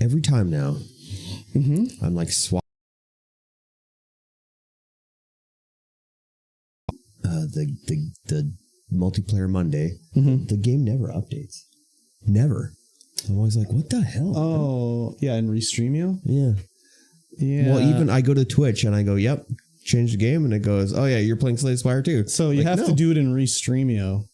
every time now. I'm like swap the multiplayer Monday. The game never updates. Never. I'm always like, what the hell? Oh, yeah, and Restreamio? Yeah. Well, even I go to Twitch and I go, yep, change the game, and it goes, oh yeah, you're playing Slay the Spire too. So you have to do it in Restreamio.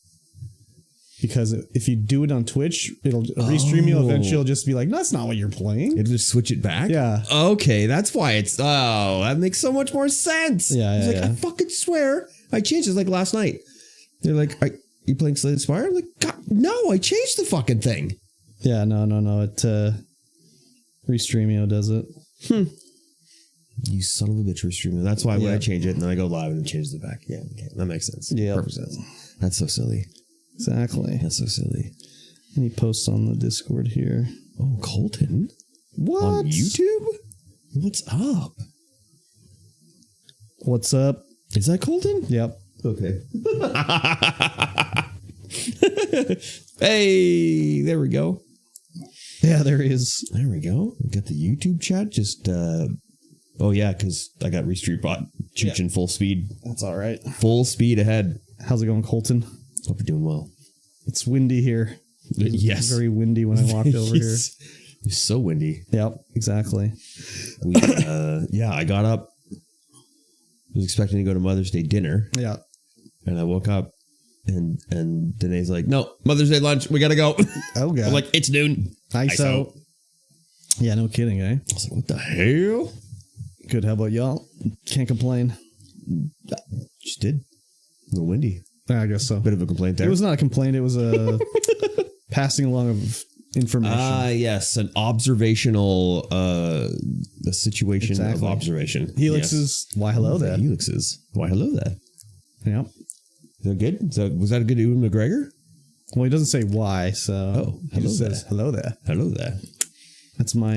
Because if you do it on Twitch, Restreamio eventually will just be like, no, that's not what you're playing. It'll just switch it back? Yeah. Okay, that's why it's... Oh, that makes so much more sense. Yeah, I was I fucking swear. I changed this like last night. They're like, you playing Slay the Spire? I'm like, God, no, I changed the fucking thing. Yeah, no. It Restreamio does it. You son of a bitch, Restreamio. That's why when I change it and then I go live and it changes it back. Yeah, okay. That makes sense. Yeah. Perfect sense. That's so silly. Exactly. That's so silly. And he posts on the Discord here. Oh, Colton? What? On YouTube? What's up? What's up? Is that Colton? Yep. Okay. Hey, there we go. Yeah, there he is. There we go. We got the YouTube chat. Just, oh yeah, because I got RestreamBot chooching full speed. That's all right. Full speed ahead. How's it going, Colton? Hope you're doing well. It's windy here. Yes. Very windy when I walked over here. It's so windy. Yep, exactly. Yeah, I got up. Was expecting to go to Mother's Day dinner. Yeah. And I woke up and Danae's like, no, Mother's Day lunch. We got to go. Oh, God. I'm like, it's noon. ISO. Yeah, no kidding, eh? I was like, what the hell? Good. How about y'all? Can't complain. Just did. A little windy. I guess so. Bit of a complaint there. It was not a complaint. It was a passing along of information. Yes. An observational a situation of observation. Helixes. Yes. Why hello there. Helixes. Why hello there. Yep. Is that good? Was that a good Ewan McGregor? Well, he doesn't say why, so he just says hello there. Hello there. That's my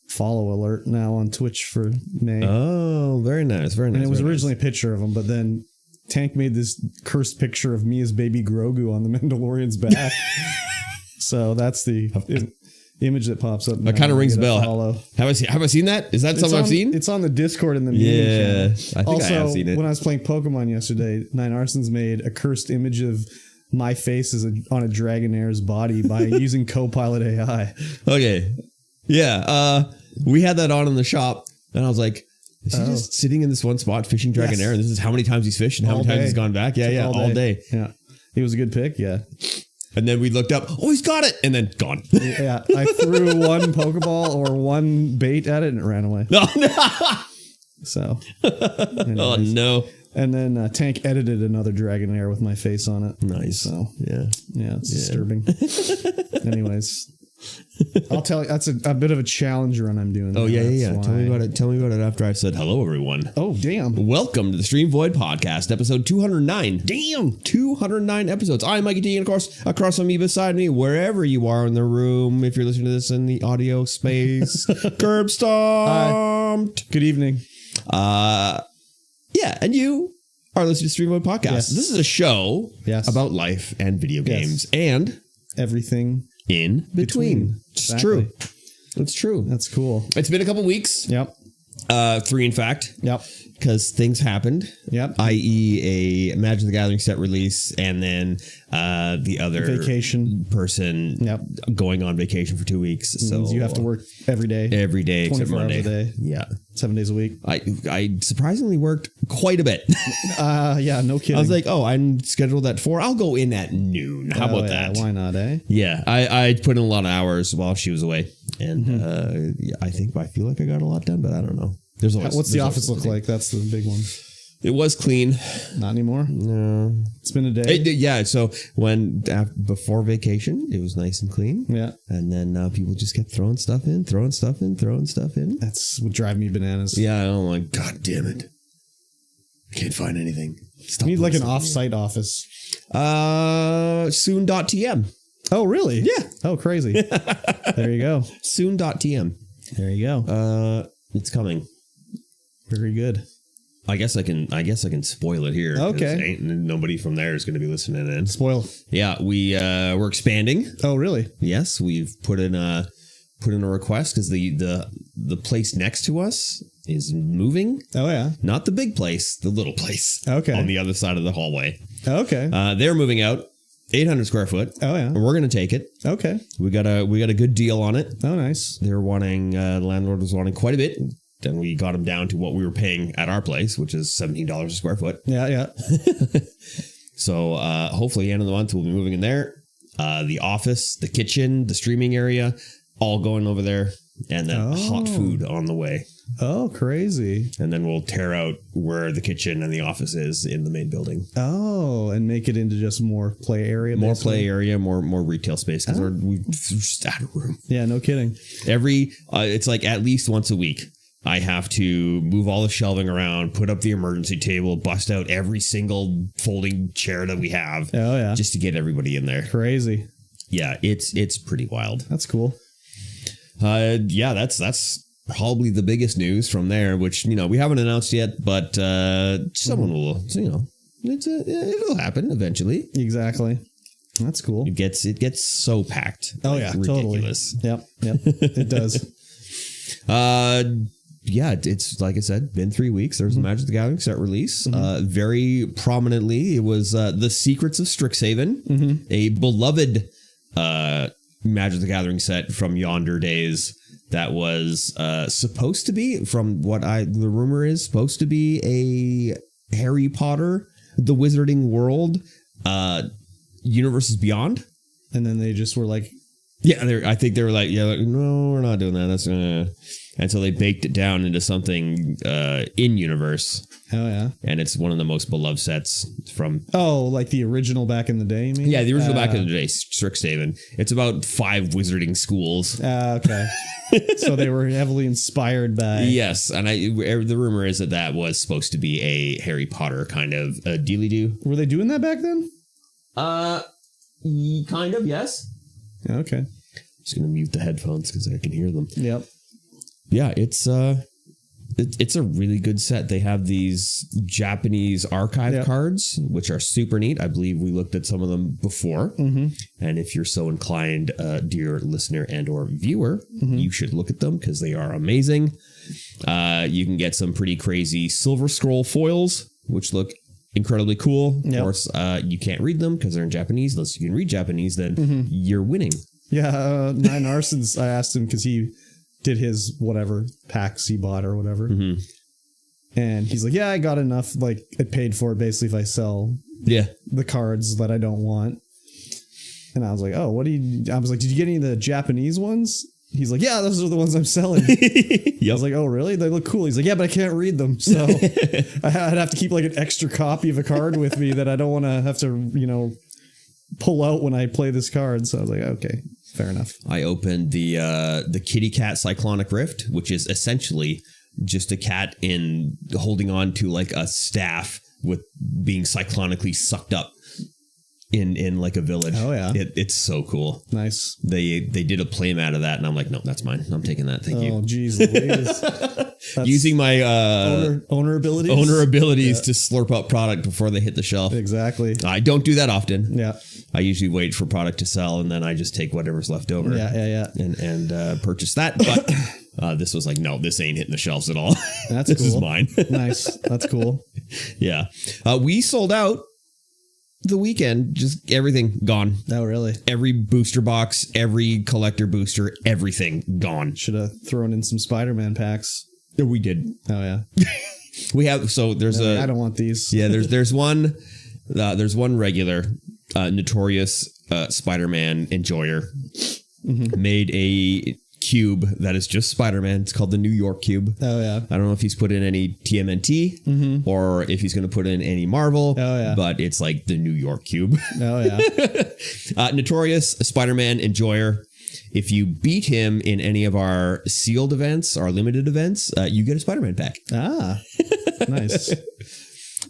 follow alert now on Twitch for May. Oh, very nice. Very nice. And it was originally a picture of him, but then Tank made this cursed picture of me as baby Grogu on the Mandalorian's back. So that's the image that pops up. That kind of rings a bell. Have I seen that? Is that something I've seen? It's on the Discord in the meeting channel. I think I have seen it. When I was playing Pokemon yesterday, Nine Arsons made a cursed image of my face on a Dragonair's body by using Copilot AI. Okay. Yeah. We had that on in the shop, and I was like, is he just sitting in this one spot fishing Dragonair? And this is how many times he's fished and how many times he's gone back? Yeah, all day. Yeah. He was a good pick, yeah. And then we looked up, oh, he's got it, and then gone. Yeah, I threw one Pokeball or one bait at it, and it ran away. Oh, no. So. Anyways. Oh, no. And then Tank edited another Dragonair with my face on it. Nice. So, yeah, it's disturbing. Anyways. I'll tell you, that's a bit of a challenge run I'm doing. Oh, yeah. Tell me about it. Tell me about it after I said hello, everyone. Oh, damn. Welcome to the StreamVoid podcast, episode 209. Damn, 209 episodes. I'm Mikey T, and of course, across from me, beside me, wherever you are in the room, if you're listening to this in the audio space, Curb Stomped. Hi. Good evening. Yeah, and you are listening to StreamVoid podcast. Yes. This is a show about life and video games and everything in between. It's true. It's true. That's cool. It's been a couple weeks. Yep. 3, in fact. Yep. Because things happened. Yep. I.e. a Imagine the Gathering set release, and then the other vacation person going on vacation for 2 weeks. So you have to work every day. Every day except 24 Monday. hours a day. Yeah. 7 days a week. I surprisingly worked quite a bit. Yeah, no kidding. I was like, oh, I'm scheduled at 4. I'll go in at noon. How about that? Why not, eh? Yeah. I put in a lot of hours while she was away. And I feel like I got a lot done, but I don't know. What's the office look like? That's the big one. It was clean. Not anymore? No. It's been a day. So before vacation, it was nice and clean. Yeah. And then people just kept throwing stuff in. That's what drives me bananas. Yeah. I'm like, God damn it. Can't find anything. You need like an off-site office. Soon.tm. Oh, really? Yeah. Oh, crazy. There you go. Soon.tm. There you go. It's coming. Very good. I guess I can spoil it here. Okay. Nobody from there is going to be listening in. Spoil. Yeah, we're expanding. Oh, really? Yes, we've put in put in a request because the place next to us is moving. Oh, yeah. Not the big place, the little place. Okay. On the other side of the hallway. Okay. They're moving out. 800 square foot. Oh, yeah. We're going to take it. Okay. We got a good deal on it. Oh, nice. They're wanting, the landlord was wanting quite a bit. Then we got them down to what we were paying at our place, which is $17 a square foot. Yeah, yeah. So hopefully end of the month we'll be moving in there. The office, the kitchen, the streaming area, all going over there. And then hot food on the way. Oh, crazy. And then we'll tear out where the kitchen and the office is in the main building. Oh, and make it into just more play area. More play area, more retail space because we're just out of room. Yeah, no kidding. It's like at least once a week. I have to move all the shelving around, put up the emergency table, bust out every single folding chair that we have. Oh, yeah. Just to get everybody in there. Crazy. Yeah, it's pretty wild. That's cool. Yeah, that's probably the biggest news from there, which, we haven't announced yet, but someone will, it'll happen eventually. Exactly. That's cool. It gets so packed. Oh, yeah, ridiculous. Totally. Yep. It does. Yeah, it's like I said, been 3 weeks. There's a Magic the Gathering set release. Very prominently, it was The Secrets of Strixhaven, a beloved Magic the Gathering set from yonder days that was supposed to be, from what the rumor is, supposed to be a Harry Potter, the Wizarding World, Universes Beyond. And then they just were like, yeah, I think they were like, no, we're not doing that. That's and so they baked it down into something in universe. Oh, yeah. And it's one of the most beloved sets from. Oh, like the original back in the day, you mean? Yeah, the original back in the day, Strixhaven. It's about 5 wizarding schools. Okay. So they were heavily inspired by. Yes, and the rumor is that was supposed to be a Harry Potter kind of dealy-do. Were they doing that back then? Kind of, yes. Okay. Just gonna mute the headphones because I can hear them. Yep. Yeah, it's a really good set. They have these Japanese archive cards, which are super neat. I believe we looked at some of them before. And if you're so inclined, dear listener and or viewer, you should look at them because they are amazing. You can get some pretty crazy Silver Scroll foils, which look incredibly cool. Of course, you can't read them because they're in Japanese. Unless you can read Japanese, then you're winning. Yeah, Nine Arsons, I asked him because he did his whatever packs he bought or whatever. And he's like, yeah, I got enough. Like, it paid for it basically if I sell the cards that I don't want. And I was like, oh, I was like, did you get any of the Japanese ones? He's like, yeah, those are the ones I'm selling. I was like, oh, really? They look cool. He's like, yeah, but I can't read them. So I'd have to keep like an extra copy of a card with me that I don't want to have to, pull out when I play this card. So I was like, okay, fair enough. I opened the Kitty Cat Cyclonic Rift, which is essentially just a cat holding on to like a staff with being cyclonically sucked up in like a village. Oh yeah, it's so cool. Nice. They did a playmat of that, and I'm like, no, that's mine. I'm taking that. Thank you. Oh geez, using my owner abilities to slurp up product before they hit the shelf. Exactly. I don't do that often. Yeah. I usually wait for product to sell, and then I just take whatever's left over. Yeah. And purchase that. But this was like, no, this ain't hitting the shelves at all. That's this is mine. Nice. That's cool. Yeah. We sold out. The weekend, just everything gone. Oh, really? Every booster box, every collector booster, everything gone. Should have thrown in some Spider-Man packs. We did. Oh, yeah. We have, so there's I don't want these. Yeah, there's one regular notorious Spider-Man enjoyer. Made a cube that is just Spider-Man. It's called the New York Cube. Oh, yeah. I don't know if he's put in any TMNT or if he's going to put in any Marvel. Oh, yeah. But it's like the New York Cube. Oh, yeah. Notorious Spider-Man enjoyer. If you beat him in any of our sealed events, our limited events, you get a Spider-Man pack. Ah, nice.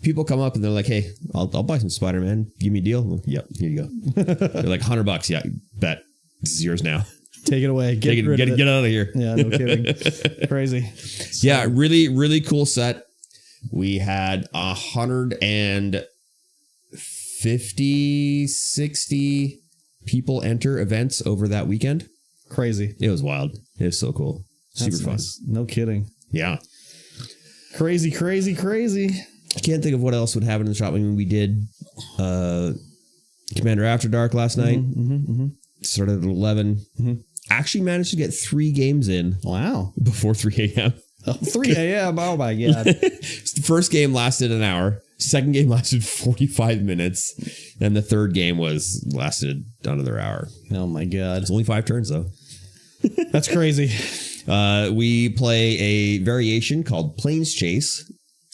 People come up and they're like, hey, I'll buy some Spider-Man. Give me a deal. Like, yep, here you go. They're like $100. Yeah, bet. It's yours now. Take it away. Get out of here. Yeah, no kidding. Crazy. So. Yeah, really, really cool set. We had 150, 60 people enter events over that weekend. Crazy. It was wild. It was so cool. Super fun. Nice. No kidding. Yeah. Crazy. I can't think of what else would happen in the shop. I mean, we did Commander After Dark last night. Started at 11. Actually managed to get 3 games in. Wow. Before 3 a.m. 3 a.m. Oh my God. The first game lasted an hour. Second game lasted 45 minutes. And the third game lasted another hour. Oh my God. It's only 5 turns though. That's crazy. We play a variation called Planes Chase.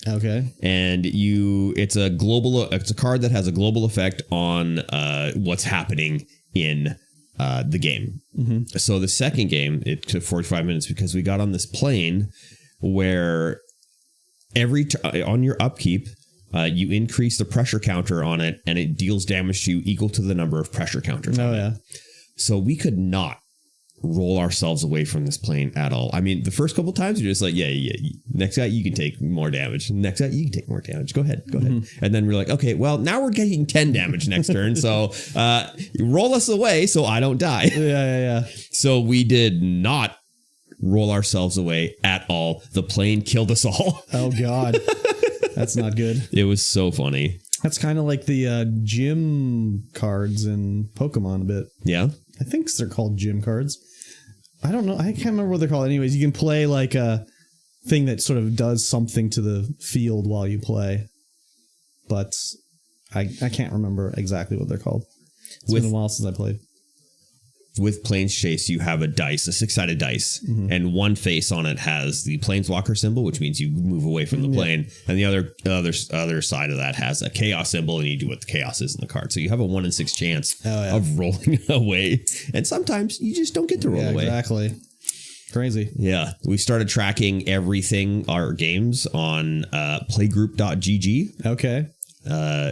Okay. And it's a card that has a global effect on what's happening in the game. So the second game, it took 45 minutes because we got on this plane where on your upkeep, you increase the pressure counter on it and it deals damage to you equal to the number of pressure counters. Oh, yeah. So we could not roll ourselves away from this plane at all. I mean, the first couple times you're just like, yeah. Next guy, you can take more damage. Next guy, you can take more damage. Go ahead. And then we're like, okay, well, now we're getting 10 damage next turn. So roll us away so I don't die. Yeah. So we did not roll ourselves away at all. The plane killed us all. Oh, God. That's not good. It was so funny. That's kind of like the gym cards in Pokemon a bit. Yeah. I think they're called gym cards. I don't know. I can't remember what they're called. Anyways, you can play like a thing that sort of does something to the field while you play. But I can't remember exactly what they're called. It's been a while since I played. With Planes Chase, you have a 6-sided dice, and one face on it has the Planeswalker symbol, which means you move away from the plane, and the other side of that has a chaos symbol, and you do what the chaos is in the card. So you have a 1 in 6 chance of rolling away, and sometimes you just don't get to roll away. Exactly. Crazy. Yeah, we started tracking everything, our games, on playgroup.gg. Okay.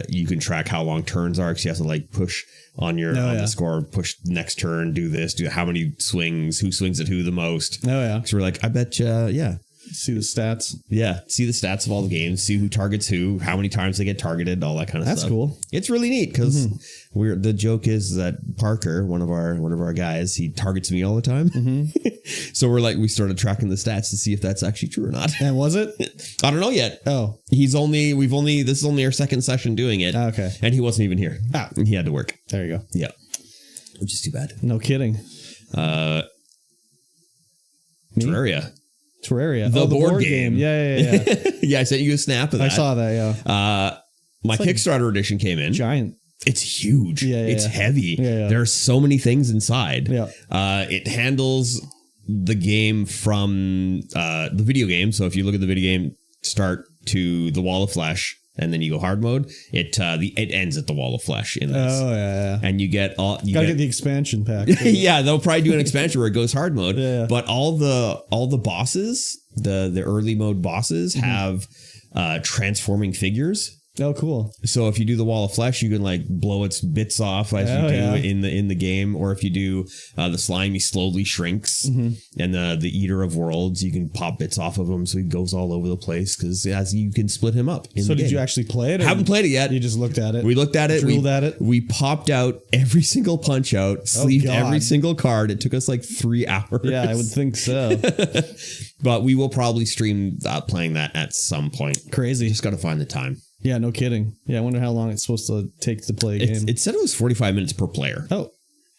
You can track how long turns are, because you have to like push on the score, push next turn, do how many swings, who swings at who the most. Oh yeah. So we're like, I bet see the stats. Yeah, see the stats of all the games, see who targets who, how many times they get targeted, all that kind of stuff. That's cool. It's really neat because the joke is that Parker, one of our guys, he targets me all the time. So we started tracking the stats to see if that's actually true or not. And was it? I don't know yet. Oh, this is only our second session doing it. Okay. And he wasn't even here. He had to work. There you go. Yeah. Which is too bad. No kidding. Terraria. The board game. Yeah. Yeah, I sent you a snap of that. I saw that, yeah. My Kickstarter edition came in. Giant. It's huge. Yeah, it's heavy. Yeah. There are so many things inside. Yeah. It handles the game from the video game. So if you look at the video game start to the Wall of Flesh, and then you go hard mode, it ends at the Wall of Flesh in this. Oh yeah. And you get gotta get the expansion pack. Yeah, they'll probably do an expansion where it goes hard mode. Yeah. But all the bosses, the early mode bosses have transforming figures. Oh, cool. So if you do the Wall of Flesh, you can like blow its bits off as you do in the game. Or if you do the slime, he slowly shrinks. And the Eater of Worlds, you can pop bits off of him so he goes all over the place because as you can split him up. So did you actually play it? Haven't played it yet. You just looked at it. We looked at it. Drilled at it. We popped out every single punch out, sleeved every single card. It took us like 3 hours. Yeah, I would think so. But we will probably stream playing that at some point. Crazy. Just got to find the time. Yeah, no kidding. Yeah, I wonder how long it's supposed to take to play a game. It said it was 45 minutes per player. Oh,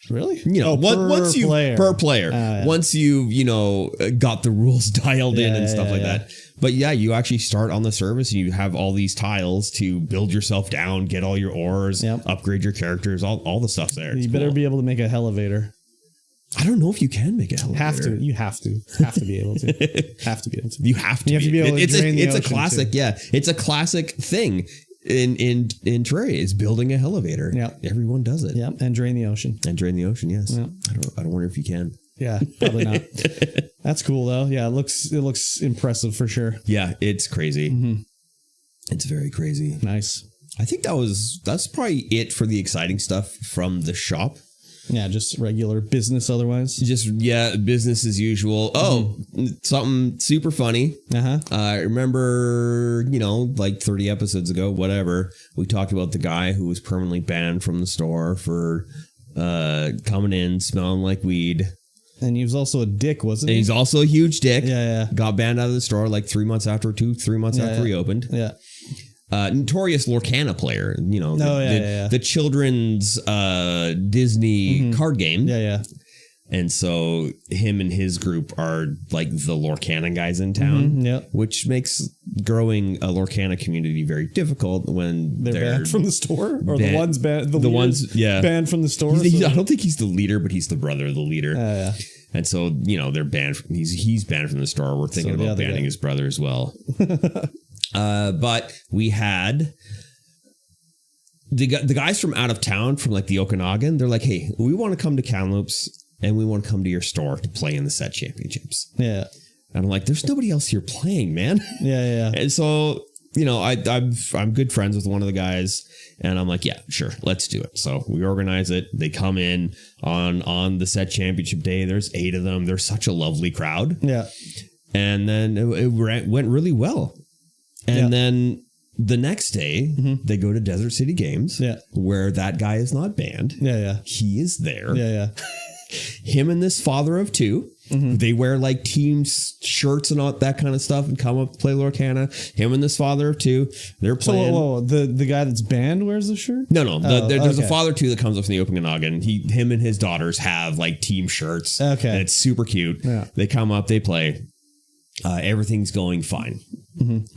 really? Per player. Once you got the rules dialed in and stuff like that. But yeah, you actually start on the service and you have all these tiles to build yourself down, get all your ores, upgrade your characters, all the stuff's there. You better be able to make a elevator. I don't know if you can make an elevator. You have to be able to. You have to be able to drain the ocean. It's a classic. Too. Yeah, it's a classic thing in Terraria is building a elevator. Yeah, everyone does it. Yeah, and drain the ocean. Yes. Yeah. I don't wonder if you can. Yeah, probably not. That's cool though. Yeah, it looks impressive for sure. Yeah, it's crazy. It's very crazy. Nice. I think that's probably it for the exciting stuff from the shop. Yeah, just regular business otherwise. Business as usual. Oh, something super funny. I remember, like 30 episodes ago, whatever, we talked about the guy who was permanently banned from the store for coming in smelling like weed. And he was also a dick, wasn't he? And he's also a huge dick. Yeah. Got banned out of the store like 3 months after, 3 months after he opened. Yeah. Notorious Lorcana player, you know, the children's Disney card game. Yeah. And so him and his group are like the Lorcana guys in town, which makes growing a Lorcana community very difficult when they're banned from the store, or the ones banned. Banned from the store. I don't think he's the leader, but he's the brother of the leader. And so, you know, they're banned. He's banned from the store. We're thinking about banning his brother as well. But we had the guys from out of town, from like the Okanagan. They're like, hey, we want to come to Kamloops. And we want to come to your store to play in the set championships. Yeah. And I'm like, there's nobody else here playing, man. Yeah. And so, you know, I'm good friends with one of the guys, and I'm like, yeah, sure, let's do it. So we organize it. They come in on the set championship day. There's 8 of them. They're such a lovely crowd. Yeah. And then it went really well. And then the next day, they go to Desert City Games, where that guy is not banned. Yeah. He is there. Yeah. Him and this father of 2, they wear like team shirts and all that kind of stuff and come up to play Lorcana. Him and this father of 2, they're playing. So the guy that's banned wears the shirt? No. There's a father 2 that comes up from the Okanagan. Him and his daughters have like team shirts. Okay. And it's super cute. Yeah. They come up, they play. Everything's going fine.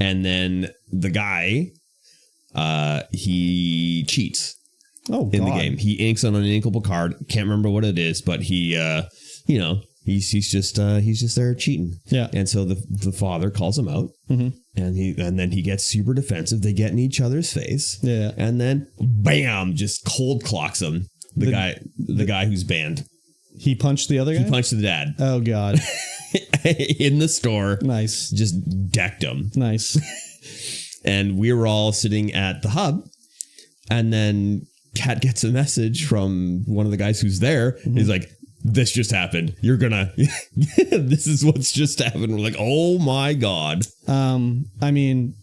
And then the guy, he cheats. In the game, he inks on an inkable card. Can't remember what it is, but he, you know, he's just there cheating. Yeah. And so the father calls him out, and then he gets super defensive. They get in each other's face. Yeah. And then bam, just cold clocks him. The guy who's banned. He punched the other guy? He punched the dad. Oh God. In the store. Nice. Just decked him. Nice. And we were all sitting at the hub, and then Kat gets a message from one of the guys who's there. He's like, this just happened. You're gonna, this is what's just happened. We're like, oh my God. I mean,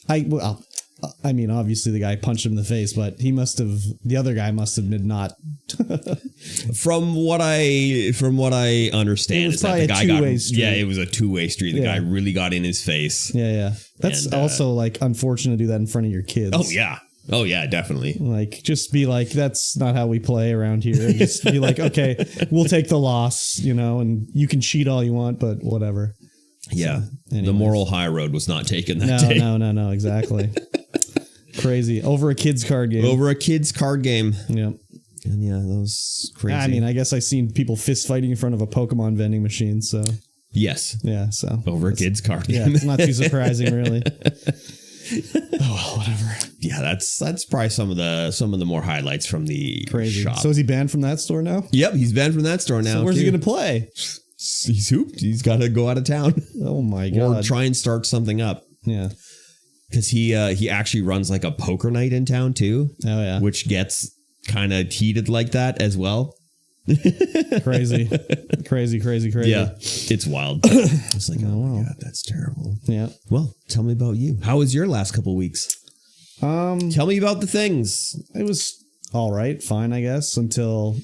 obviously the guy punched him in the face, but the other guy must have been not. From what I understand, is that the guy got, it was a two-way street. The guy really got in his face. Yeah. That's also like unfortunate to do that in front of your kids. Oh yeah, definitely. Like, just be like, that's not how we play around here. Just be like, okay, we'll take the loss, you know, and you can cheat all you want, but whatever. Yeah. So, the moral high road was not taken that day. No, exactly. Crazy. Over a kid's card game. Yep. And yeah, that was crazy. I mean, I guess I seen people fist fighting in front of a Pokemon vending machine, so. Yes. Yeah, so. Over a kid's card game. Yeah, it's not too surprising, really. Oh well, whatever. Yeah, that's probably some of the more highlights from the shop. So is he banned from that store now? Yep, he's banned from that store now. So where's he gonna play? He's hooped. He's got to go out of town. Oh my God! Or try and start something up. Yeah, because he actually runs like a poker night in town too. Oh yeah, which gets kind of heated like that as well. Crazy. Yeah, it's wild. It's like, oh my God, that's terrible. Yeah. Well, tell me about you. How was your last couple of weeks? Tell me about the things. It was all right, fine, I guess, until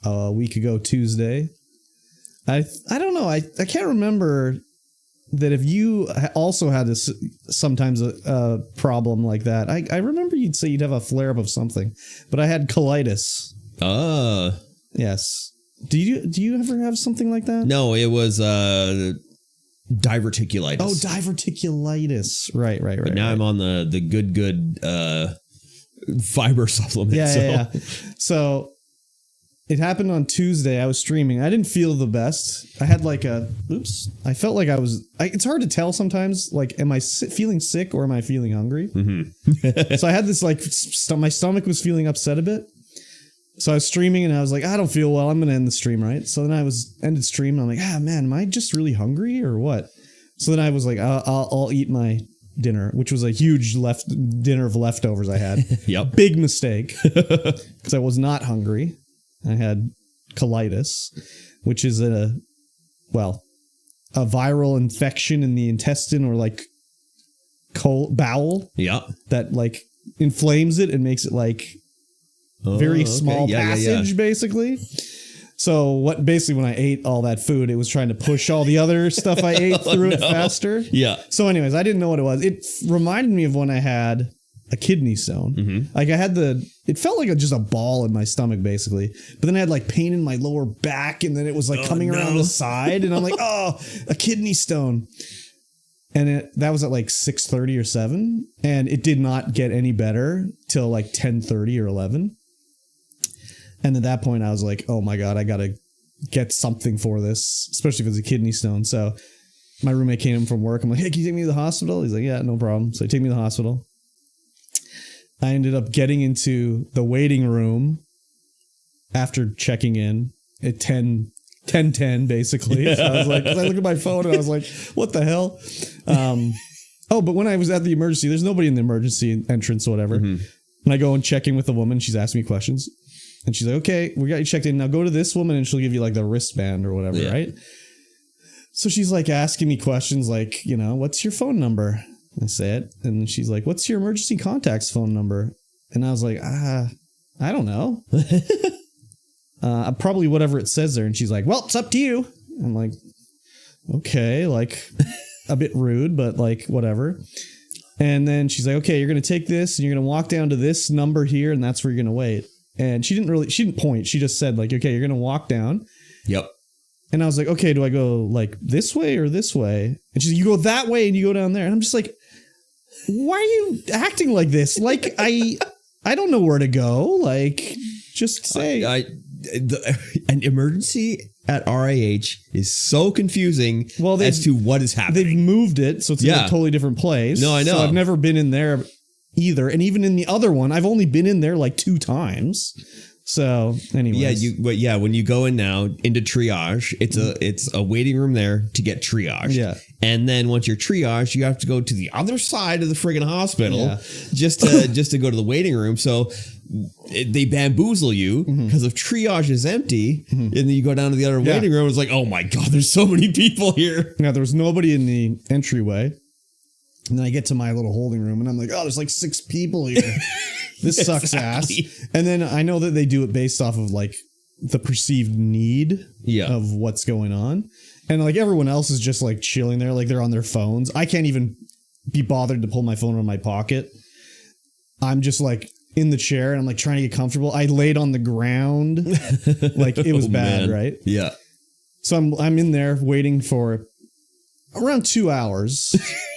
a week ago Tuesday. I don't know. I can't remember that if you also had this sometimes a problem like that. I remember you'd say you'd have a flare up of something, but I had colitis. Yes. Do you ever have something like that? No, it was diverticulitis. Oh, diverticulitis. Right. But now I'm on the good fiber supplement. Yeah. So it happened on Tuesday. I was streaming. I didn't feel the best. I had like I felt like it's hard to tell sometimes. Like, am I feeling sick or am I feeling hungry? So I had this like, my stomach was feeling upset a bit. So I was streaming and I was like, I don't feel well. I'm going to end the stream, right? So then I ended stream and I'm like, man, am I just really hungry or what? So then I was like, I'll eat my dinner, which was a huge dinner of leftovers I had. Yep. Big mistake, because I was not hungry. I had colitis, which is a viral infection in the intestine or like bowel. Yeah. That like inflames it and makes it like very small passage, basically. So when I ate all that food, it was trying to push all the other stuff I ate through it faster. Yeah. So anyways, I didn't know what it was. It reminded me of when I had a kidney stone. Mm-hmm. Like I had it felt like just a ball in my stomach basically. But then I had like pain in my lower back and then it was like coming around the side and I'm like, oh, a kidney stone. And that was at like 6:30 or 7. And it did not get any better till like 10:30 or 11. And at that point I was like, oh my God, I got to get something for this, especially if it's a kidney stone. So my roommate came in from work. I'm like, hey, can you take me to the hospital? He's like, yeah, no problem. So he took me to the hospital. I ended up getting into the waiting room after checking in at 10:10 basically. Yeah. So I was like, I looked at my phone and I was like, what the hell? But when I was at the emergency, there's nobody in the emergency entrance or whatever. Mm-hmm. And I go and check in with the woman. She's asking me questions. And she's like, okay, we got you checked in. Now go to this woman and she'll give you like the wristband or whatever, right? So she's like asking me questions like, what's your phone number? I say it. And she's like, what's your emergency contacts phone number? And I was like, I don't know. Probably whatever it says there. And she's like, well, it's up to you. I'm like, okay, like a bit rude, but like whatever. And then she's like, okay, you're going to take this and you're going to walk down to this number here. And that's where you're going to wait. And she didn't point. She just said like, okay, you're going to walk down. Yep. And I was like, okay, do I go like this way or this way? And she's like, you go that way and you go down there. And I'm just like, why are you acting like this? Like, I don't know where to go. Like, just say. An emergency at RAH is so confusing as to what is happening. They've moved it, so it's in a totally different place. No, I know. So I've never been in there either. And even in the other one, I've only been in there like 2 times. So anyways. When you go in now into triage, it's a waiting room there to get triaged. Yeah. And then once you're triaged, you have to go to the other side of the friggin' hospital just to go to the waiting room. So they bamboozle you because if triage is empty and then you go down to the other waiting room. It's like, oh my God, there's so many people here. Now there was nobody in the entryway. And then I get to my little holding room and I'm like, oh, there's like 6 people here. This sucks ass. And then I know that they do it based off of like the perceived need of what's going on. And like everyone else is just like chilling there, like they're on their phones. I can't even be bothered to pull my phone out of my pocket. I'm just like in the chair and I'm like trying to get comfortable. I laid on the ground. Like it was bad, right? Yeah. So I'm in there waiting for around 2 hours.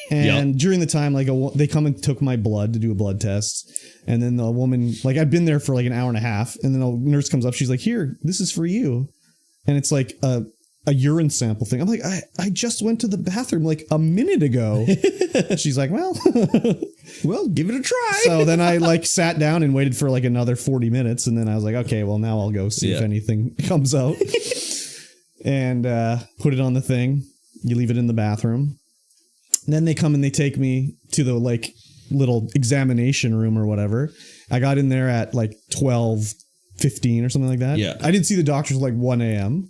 And during the time, like they come and took my blood to do a blood test. And then the woman, like I've been there for like an hour and a half. And then a nurse comes up. She's like, here, this is for you. And it's like a urine sample thing. I'm like, I just went to the bathroom like a minute ago. She's like, well, give it a try. So then I like sat down and waited for like another 40 minutes. And then I was like, okay, well now I'll go see if anything comes out. And put it on the thing. You leave it in the bathroom. And then they come and they take me to the like little examination room or whatever. I got in there at like 12:15 or something like that. Yeah. I didn't see the doctors like 1 a.m.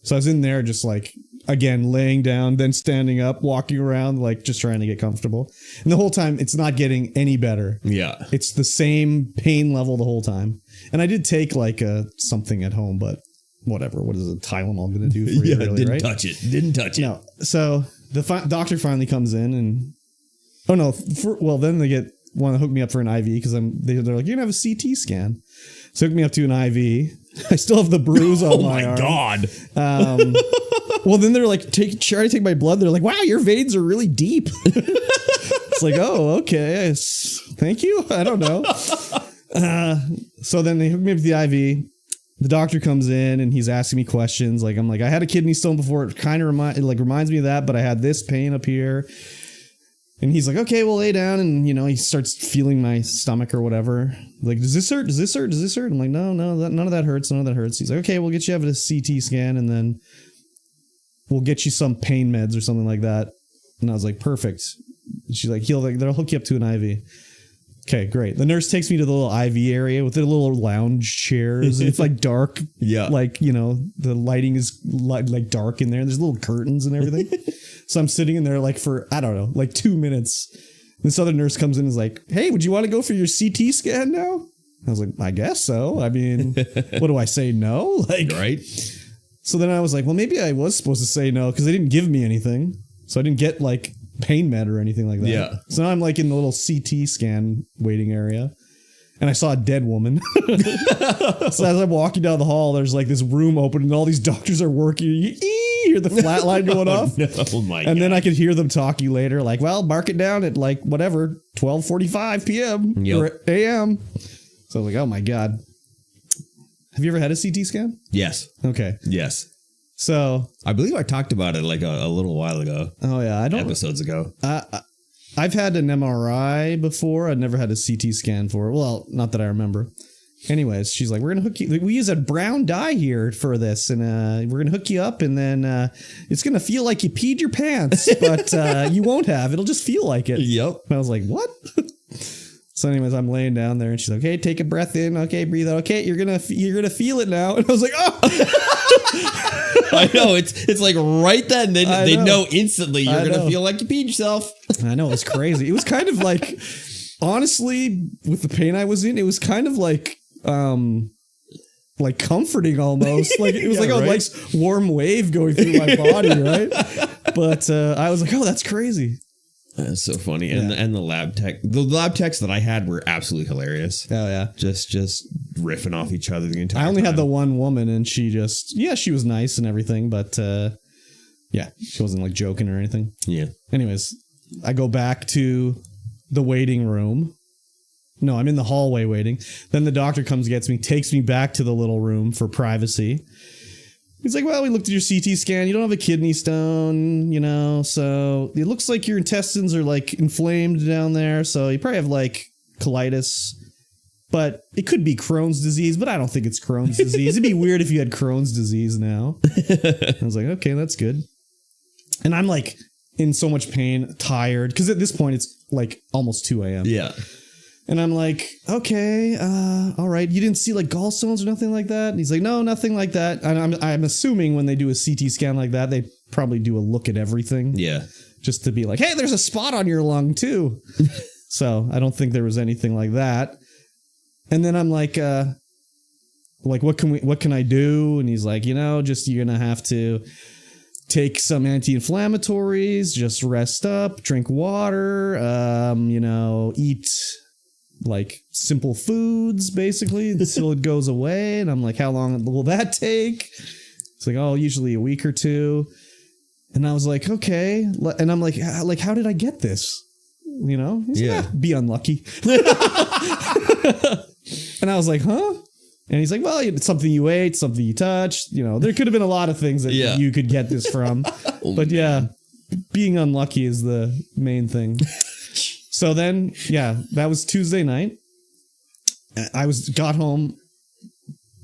So I was in there just like, again, laying down, then standing up, walking around, like just trying to get comfortable. And the whole time it's not getting any better. Yeah. It's the same pain level the whole time. And I did take like something at home, but whatever. What is a Tylenol going to do for you? Really, didn't right? touch it. Didn't touch it. No. So the doctor finally comes in and, then they want to hook me up for an IV because they're like, you're going to have a CT scan. So hook me up to an IV. I still have the bruise on my arm. God. Then they're like, try to take my blood. They're like, wow, your veins are really deep. It's like, oh, okay. Thank you. I don't know. So then they hook me up to the IV. The doctor comes in and he's asking me questions. Like, I'm like, I had a kidney stone before. It kind of reminds me of that, but I had this pain up here. And he's like, okay, well, lay down. And, he starts feeling my stomach or whatever. Like, does this hurt? Does this hurt? Does this hurt? I'm like, no, none of that hurts. None of that hurts. He's like, okay, we'll get you have a CT scan and then we'll get you some pain meds or something like that. And I was like, perfect. And she's like, they'll hook you up to an IV. Okay, great. The nurse takes me to the little IV area with the little lounge chairs. It's like dark. Yeah. Like, the lighting is like dark in there. There's little curtains and everything. So I'm sitting in there like for, I don't know, like 2 minutes. This other nurse comes in and is like, hey, would you want to go for your CT scan now? I was like, I guess so. I mean, what do I say? No? Like, right. So then I was like, well, maybe I was supposed to say no because they didn't give me anything. So I didn't get like pain med or anything like that. Yeah. So now I'm like in the little CT scan waiting area. And I saw a dead woman. So as I'm walking down the hall, there's like this room open and all these doctors are working. You hear the flat line going off. No, oh my and God. then I could hear them talking later, like, well, mark it down at like whatever, 12:45 p.m. or a.m. So I was like, oh my God. Have you ever had a CT scan? Yes. Okay. Yes. So I believe I talked about it like a little while ago. Oh yeah, episodes ago. I've had an MRI before. I'd never had a CT scan for it. Well, not that I remember. Anyways, she's like, we're going to hook you. We use a brown dye here for this. And we're going to hook you up. And then it's going to feel like you peed your pants. But you won't have. It'll just feel like it. Yep. And I was like, what? So anyways, I'm laying down there. And she's like, okay, take a breath in. Okay, breathe out. Okay, you're gonna feel it now. And I was like, oh. I know. It's like right then. They know instantly you're going to feel like you peed yourself. I know. It's crazy. It was kind of like, honestly, with the pain I was in, it was kind of like comforting almost. Like it was like a nice warm wave going through my body, right? But I was like, oh, that's crazy. That's so funny. And the lab techs that I had were absolutely hilarious. Oh yeah. Just riffing off each other the entire time. I only had the one woman and she was nice and everything, but she wasn't like joking or anything. Yeah. Anyways, I go back to the waiting room. No, I'm in the hallway waiting. Then the doctor comes, gets me, takes me back to the little room for privacy. He's like, well, we looked at your CT scan. You don't have a kidney stone, so it looks like your intestines are like inflamed down there. So you probably have like colitis, but it could be Crohn's disease, but I don't think it's Crohn's disease. It'd be weird if you had Crohn's disease now. I was like, okay, that's good. And I'm like in so much pain, tired, because at this point it's like almost 2 a.m. Yeah. And I'm like, okay, all right. You didn't see like gallstones or nothing like that? And he's like, no, nothing like that. And I'm assuming when they do a CT scan like that, they probably do a look at everything. Yeah. Just to be like, hey, there's a spot on your lung too. So I don't think there was anything like that. And then I'm like, what can I do? And he's like, you're going to have to take some anti-inflammatories, just rest up, drink water, eat like simple foods basically until it goes away. And I'm like, how long will that take? It's like, oh, usually a week or two. And I was like, okay. And I'm like, how did I get this? He's like, be unlucky. And I was like, huh? And he's like, well, it's something you ate, something you touched. There could have been a lot of things that you could get this from. But being unlucky is the main thing. So then, that was Tuesday night. I got home,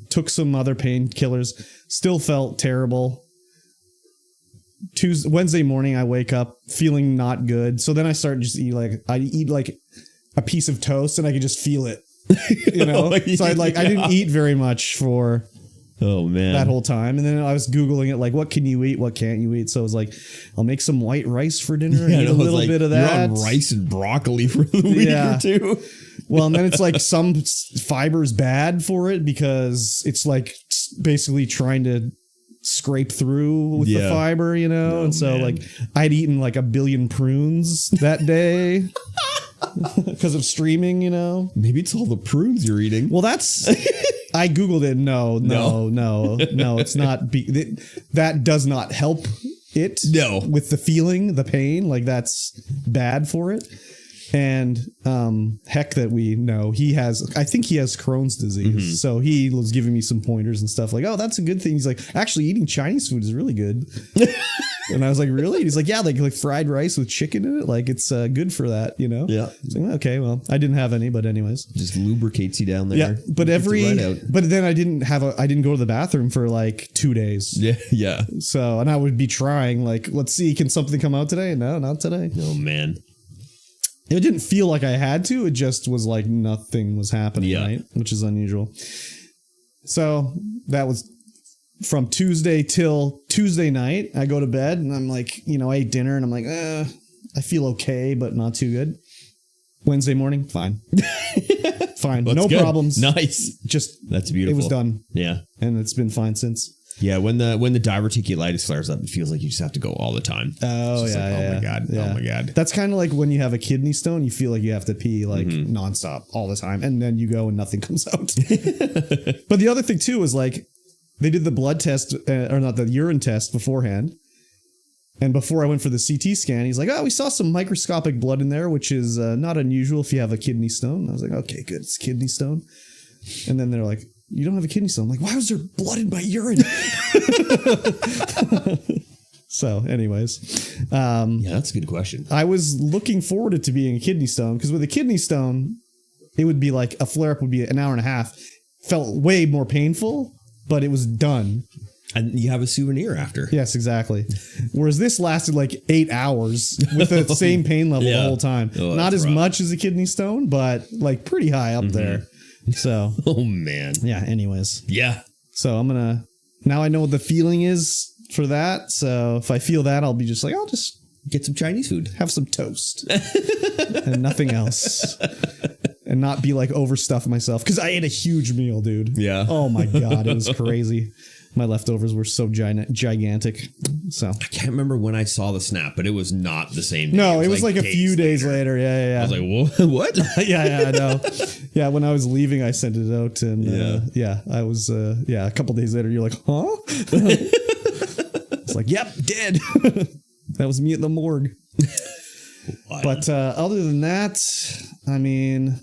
took some other painkillers, still felt terrible. Wednesday morning, I wake up feeling not good. So then I start just I eat like a piece of toast and I could just feel it, So I didn't eat very much for that whole time. And then I was Googling it, like, what can you eat? What can't you eat? So I was like, I'll make some white rice for dinner and eat a little bit of that. You're on rice and broccoli for the week or two. Well, and then it's like some fiber's bad for it because it's like basically trying to scrape through with the fiber, and so like I'd eaten like 1 billion prunes that day because of streaming, Maybe it's all the prunes you're eating. Well, that's I Googled it. No, it's not. That does not help it. No, with the feeling, the pain, like that's bad for it. And Heck that we know, I think he has Crohn's disease. Mm-hmm. So he was giving me some pointers and stuff like, oh, that's a good thing. He's like, actually eating Chinese food is really good. And I was like, really? He's like, yeah, like fried rice with chicken in it. Like it's good for that, Yeah. Like, okay, well, I didn't have any, but anyways. Just lubricates you down there. Yeah, but but then I didn't go to the bathroom for like 2 days. Yeah, yeah. So, and I would be trying like, let's see, can something come out today? No, not today. Oh, man. It didn't feel like I had to. It just was like nothing was happening, right? Which is unusual. So that was from Tuesday till Tuesday night. I go to bed and I'm like, I ate dinner and I'm like, I feel okay, but not too good. Wednesday morning, fine. Fine. No good. problems. Nice. Just That's beautiful. It was done. Yeah. And it's been fine since. Yeah, when the diverticulitis flares up, it feels like you just have to go all the time. Oh, yeah. like, oh my god. Yeah. Oh my god. That's kind of like when you have a kidney stone, you feel like you have to pee like nonstop all the time. And then you go and nothing comes out. But the other thing too is like they did the blood test or not the urine test beforehand. And before I went for the CT scan, he's like, oh, we saw some microscopic blood in there, which is not unusual if you have a kidney stone. I was like, okay, good. It's kidney stone. And then they're like, you don't have a kidney stone. I'm like, why was there blood in my urine? So anyways. Yeah, that's a good question. I was looking forward to it being a kidney stone because with a kidney stone, it would be like a flare up would be an hour and a half. Felt way more painful, but it was done. And you have a souvenir after. Yes, exactly. Whereas this lasted like 8 hours with the same pain level the whole time. Oh, not as rough. much as a kidney stone, but like pretty high up there. So, oh man. yeah, anyways. Yeah. So now I know what the feeling is for that. So if I feel that, I'll be just like, I'll just Get some Chinese food. have some toast and nothing else. And not be like overstuffed myself. Because I ate a huge meal, dude. Yeah. Oh my God. It was crazy. My leftovers were so gigantic. So I can't remember when I saw the snap, but it was not the same day. no, it was like a few days later. Yeah. I was like, what? yeah, I know. Yeah, when I was leaving, I sent it out, and I was a couple days later. You're like, huh? It's like, yep, dead. That was me at the morgue. But other than that, I mean,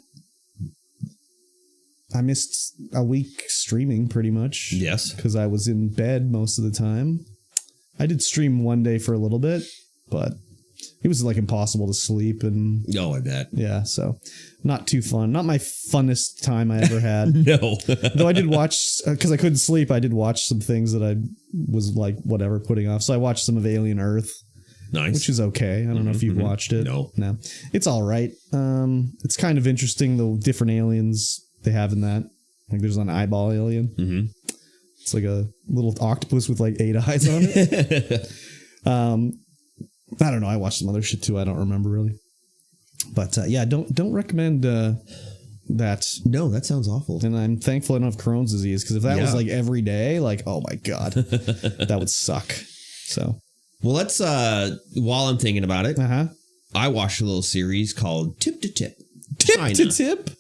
I missed a week streaming pretty much. Yes. Because I was in bed most of the time. I did stream one day for a little bit, but it was like impossible to sleep. And I bet. yeah, so not too fun. Not my funnest time I ever had. No. Though I did watch, because I couldn't sleep, I did watch some things that I was like, whatever, putting off. So I watched some of Alien Earth. Nice. Which is okay. I don't know if you've watched it. No. It's all right. It's kind of interesting, the different aliens they have in that. Like there's an eyeball alien. Mm-hmm. It's like a little octopus with like 8 eyes on it. I don't know. I watched some other shit too. I don't remember really. But yeah, don't recommend that. No, that sounds awful. And I'm thankful I don't have Crohn's disease, because if that was like every day, like, oh my God, that would suck. So. Well, let's, while I'm thinking about it, I watched a little series called Tip to Tip. Tip to Tip?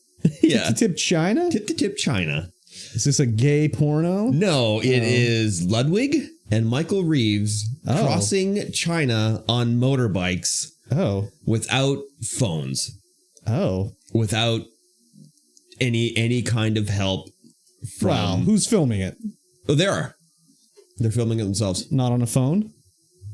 Yeah. Tip to Tip China? Tip to Tip China. Is this a gay porno? No, it is Ludwig and Michael Reeves crossing China on motorbikes without phones. Without any kind of help from... Wow. Who's filming it? Oh, they're filming it themselves. Not on a phone?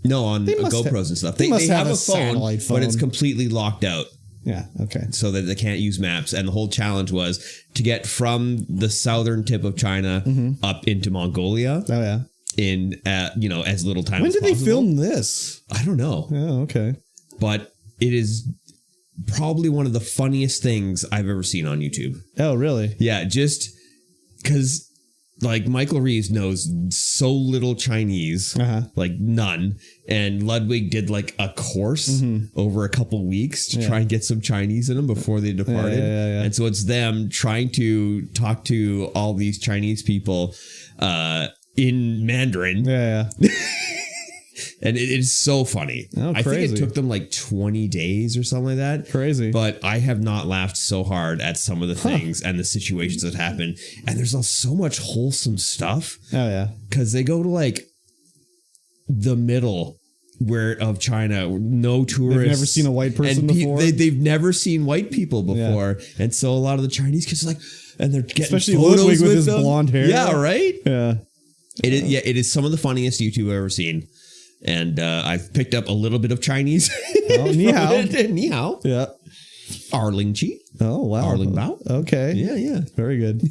No, on GoPros and stuff. They have a phone, but it's completely locked out. Yeah, okay. So that they can't use maps. And the whole challenge was to get from the southern tip of China up into Mongolia. Oh, yeah. In, as little time as possible. When did they film this? I don't know. Oh, okay. But it is probably one of the funniest things I've ever seen on YouTube. Oh, really? Yeah, just because... Like, Michael Reeves knows so little Chinese, like none. And Ludwig did like a course over a couple weeks to try and get some Chinese in him before they departed. Yeah. And so it's them trying to talk to all these Chinese people in Mandarin. Yeah. And it is so funny. Oh, I think it took them like 20 days or something like that. Crazy. But I have not laughed so hard at some of the things and the situations that happen. And there's so much wholesome stuff. Oh, yeah. Because they go to like the middle of China, no tourists. They've never seen a white person before. They've never seen white people before. Yeah. And so a lot of the Chinese kids are like, and they're getting especially photos Ludwig with his them. blonde hair. Yeah, right? Yeah. It is some of the funniest YouTube I've ever seen. And I've picked up a little bit of Chinese. Oh, ni hao. Ni hao. Yeah. Arling Chi. Oh, wow. Arling Bao. Okay. Yeah. Very good.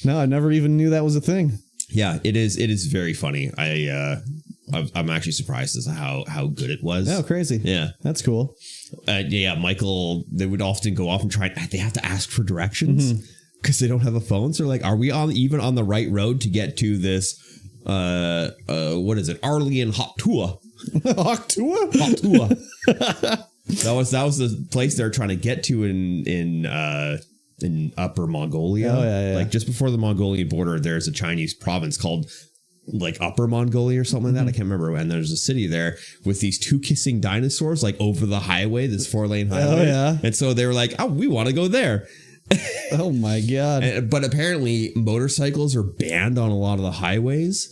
No, I never even knew that was a thing. Yeah, it is. It is very funny. I'm actually surprised as to how good it was. Oh, crazy. Yeah. That's cool. Yeah, Michael, they would often go off and they have to ask for directions because they don't have a phone. So like, are we even on the right road to get to this? What is it? Arlian Hoktua. Hoktua? Hoktua. That was the place they're trying to get to in Upper Mongolia. Oh, yeah. Like just before the Mongolian border, there's a Chinese province called like Upper Mongolia or something like that. I can't remember. And there's a city there with these 2 kissing dinosaurs like over the highway, this 4-lane highway. Oh, yeah. And so they were like, oh, we want to go there. Oh my God. But apparently motorcycles are banned on a lot of the highways.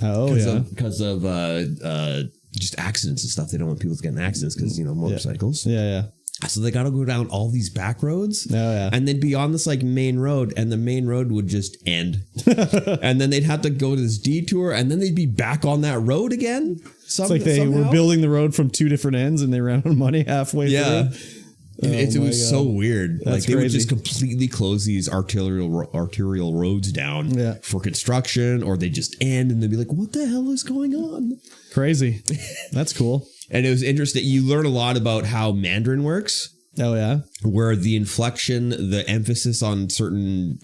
Oh, yeah. Because of just accidents and stuff. They don't want people to get in accidents because, motorcycles. Yeah. So they got to go down all these back roads. Oh, yeah. And then be on this like main road, and the main road would just end. And then they'd have to go to this detour, and then they'd be back on that road again. It's like they were building the road from 2 different ends and they ran out of money halfway through. It was so weird. That's like they crazy. would just completely close these arterial roads down for construction, or they just end and they'd be like, what the hell is going on? Crazy. That's cool. And it was interesting. You learn a lot about how Mandarin works. Oh, yeah. Where the inflection, the emphasis on certain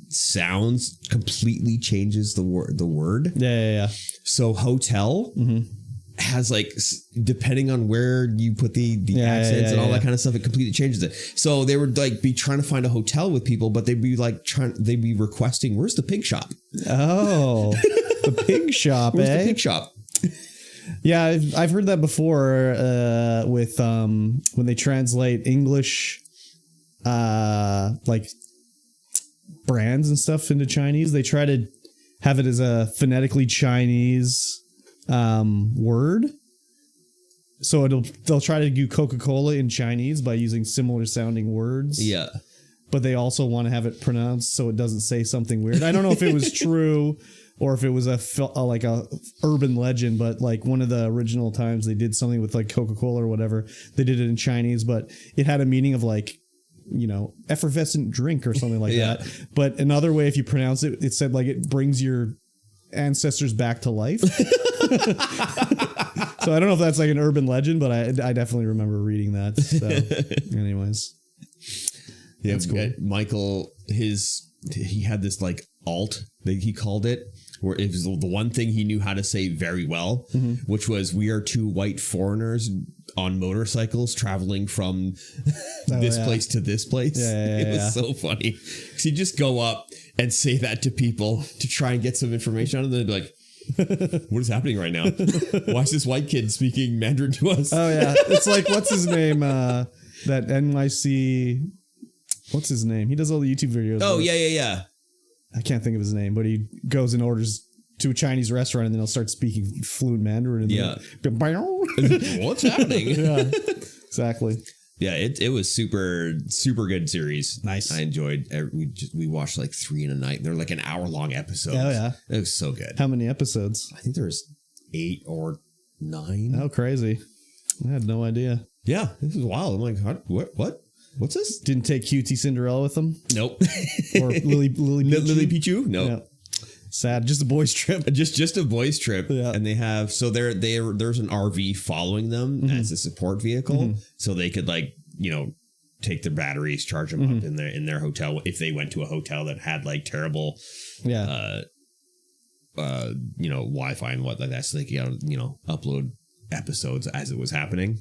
sounds completely changes the word. Yeah. So hotel has like, depending on where you put the accents and all that kind of stuff, it completely changes it. So they would like be trying to find a hotel with people, but they'd be like they'd be requesting, where's the pig shop? Oh, the pig shop, Where's the pig shop? Yeah, I've heard that before with when they translate English like brands and stuff into Chinese. They try to have it as a phonetically Chinese word. So they'll try to do Coca-Cola in Chinese by using similar sounding words. Yeah. But they also want to have it pronounced so it doesn't say something weird. I don't know if it was true or if it was like a urban legend, but like one of the original times they did something with like Coca-Cola or whatever, they did it in Chinese, but it had a meaning of like, effervescent drink or something like that. But another way, if you pronounce it, it said like it brings your ancestors back to life. So I don't know if that's like an urban legend, but I definitely remember reading that. So anyways. Yeah, that's cool. Michael, he had this like alt that he called it, where it was the one thing he knew how to say very well, which was, we are 2 white foreigners on motorcycles traveling from this place to this place. It was so funny. Because he'd just go up and say that to people to try and get some information on them. They'd be like, what is happening right now? Why is this white kid speaking Mandarin to us? Oh, yeah. It's like, what's his name? That NYC... What's his name? He does all the YouTube videos. Oh, yeah. I can't think of his name, but he goes and orders to a Chinese restaurant and then he'll start speaking fluent Mandarin. And What's happening? Yeah, exactly. Yeah, it was super, super good series. Nice. I enjoyed we watched like 3 in a night. They're like an hour-long episodes. Oh, yeah. It was so good. How many episodes? I think there's 8 or 9. Oh, crazy. I had no idea. Yeah, this is wild. I'm like, what? What's this? Didn't take QT Cinderella with them? Nope. Or Lily Pichu? Lily Pichu? No. Yeah. Sad. Just a boys trip. Just a boys trip. Yeah. And they have, so there's an RV following them as a support vehicle. So they could like, take their batteries, charge them up in their hotel if they went to a hotel that had like terrible Wi-Fi and what like that, so they could upload episodes as it was happening.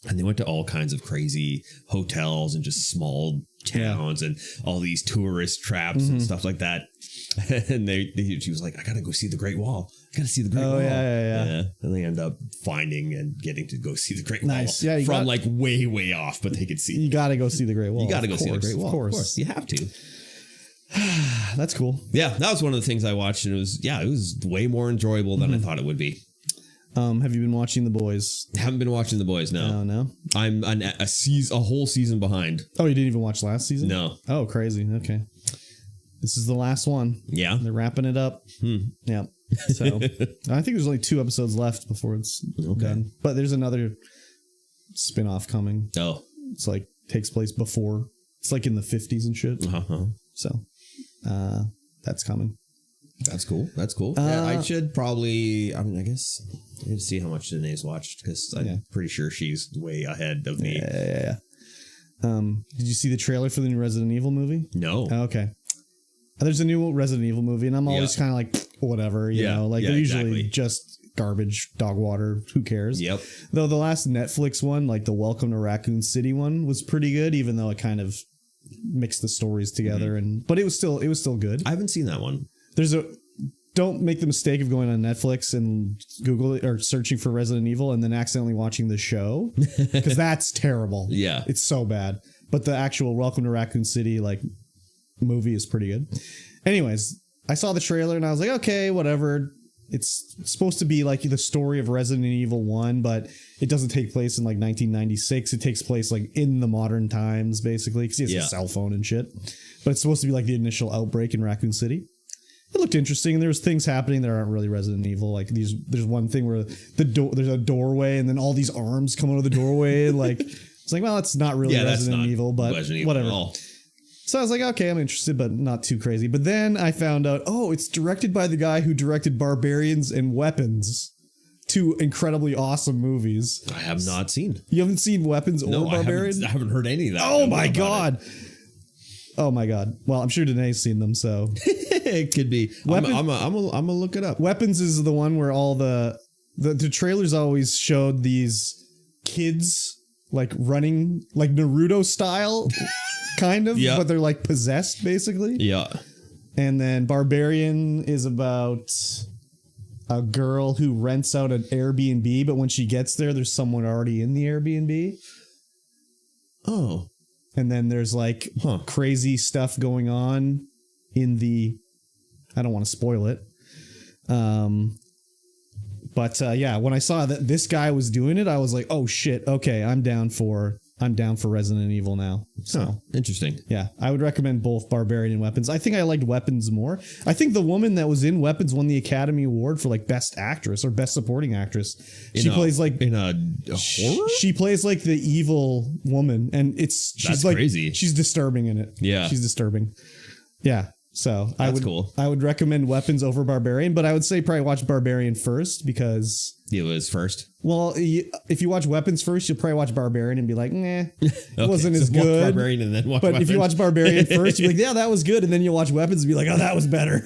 And they went to all kinds of crazy hotels and just small towns and all these tourist traps and stuff like that. And she was like, I gotta go see the Great Wall. I gotta see the Great Wall. Yeah. And they end up finding and getting to go see the Great Wall. Yeah, from like way, way off, but they could see. You gotta go see the Great Wall. You gotta go see the Great Wall. Of course. You have to. That's cool. Yeah, that was one of the things I watched, and it was way more enjoyable than I thought it would be. Have you been watching The Boys? Haven't been watching The Boys, no. Oh, no? I'm a whole season behind. Oh, you didn't even watch last season? No. Oh, crazy. Okay. This is the last one. Yeah. They're wrapping it up. Yeah. So I think there's only 2 episodes left before it's done. But there's another spin-off coming. Oh. It's like takes place before. It's like in the 50s and shit. So that's coming. That's cool. Yeah, I should probably, I guess I need to see how much Danae's watched, because I'm pretty sure she's way ahead of me. Yeah. Did you see the trailer for the new Resident Evil movie? No. Oh, okay. There's a new Resident Evil movie, and I'm always kind of like, whatever, you know, like they're usually just garbage, dog water. Who cares? Yep. Though the last Netflix one, like the Welcome to Raccoon City one, was pretty good, even though it kind of mixed the stories together. But it was still good. I haven't seen that one. Don't make the mistake of going on Netflix and Google it or searching for Resident Evil and then accidentally watching the show, because that's terrible. Yeah. It's so bad. But the actual Welcome to Raccoon City like movie is pretty good. Anyways, I saw the trailer and I was like, okay, whatever. It's supposed to be like the story of Resident Evil 1, but it doesn't take place in like 1996. It takes place like in the modern times, basically, because he has a cell phone and shit. But it's supposed to be like the initial outbreak in Raccoon City. It looked interesting, and there was things happening that aren't really Resident Evil. Like there's one thing where there's a doorway, and then all these arms come out of the doorway. Like it's like, well, it's not really Resident Evil, but whatever. So I was like, okay, I'm interested, but not too crazy. But then I found out, it's directed by the guy who directed Barbarians and Weapons, 2 incredibly awesome movies. I have not seen. You haven't seen Weapons or Barbarians? I haven't heard any of that. Oh my god. Oh my god. Well, I'm sure Danae's seen them, so it could be. I'm gonna look it up. Weapons is the one where all the trailers always showed these kids like running like Naruto style, kind of, but they're like possessed basically. Yeah. And then Barbarian is about a girl who rents out an Airbnb, but when she gets there, there's someone already in the Airbnb. Oh. And then there's like crazy stuff going on in the, I don't want to spoil it. But when I saw that this guy was doing it, I was like, oh shit. Okay. I'm down for Resident Evil now. So interesting. Yeah. I would recommend both Barbarian and Weapons. I think I liked Weapons more. I think the woman that was in Weapons won the Academy Award for like Best Actress or Best Supporting Actress. She plays like in a horror. She plays like the evil woman, and she's like crazy. She's disturbing in it. Yeah, she's disturbing. Yeah. So I would recommend Weapons over Barbarian, but I would say probably watch Barbarian first because it was first. Well, if you watch Weapons first, you'll probably watch Barbarian and be like, nah, it wasn't as good. Watch Barbarian and then watch Weapons. If you watch Barbarian first, you'll be like, yeah, that was good. And then you'll watch Weapons and be like, oh, that was better.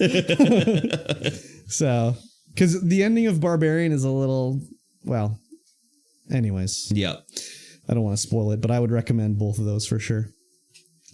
So, because the ending of Barbarian is a little, well, anyways. Yeah. I don't want to spoil it, but I would recommend both of those for sure.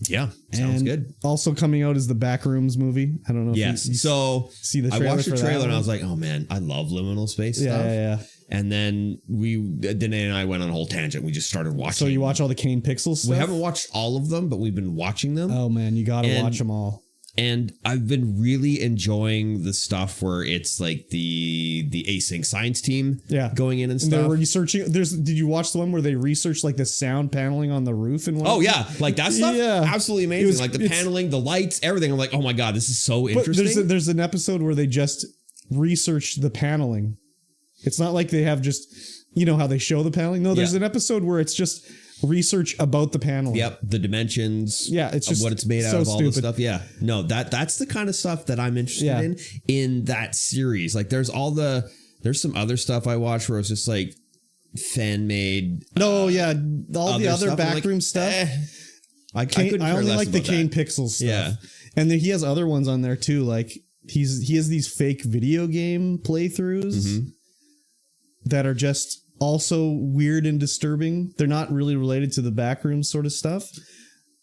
Yeah, sounds good. Also coming out is the Backrooms movie. I don't know if you see the trailer. I watched the trailer and I was like, oh man, I love liminal space stuff. Yeah. And then Danae and I went on a whole tangent. We just started watching. So you watch all the Kane Pixels stuff? We haven't watched all of them, but we've been watching them. Oh man, you got to watch them all. And I've been really enjoying the stuff where it's like the async science team going in and stuff. They're researching. Did you watch the one where they researched like the sound paneling on the roof and whatnot? Oh yeah, like that stuff. Yeah, absolutely amazing. Like the paneling, the lights, everything. I'm like, oh my god, this is so interesting. There's an episode where they just researched the paneling. It's not like they have just, how they show the paneling. No, there's an episode where it's just research about the paneling. Yep, the dimensions. Yeah, it's just what it's made out of, all this stuff. Yeah, no, that's the kind of stuff that I'm interested in that series. Like, there's some other stuff I watch where it's just like fan made. No, all the other backroom stuff. I only like the Kane Pixels stuff. Yeah, and then he has other ones on there too. Like he has these fake video game playthroughs that are just also weird and disturbing. They're not really related to the backroom sort of stuff.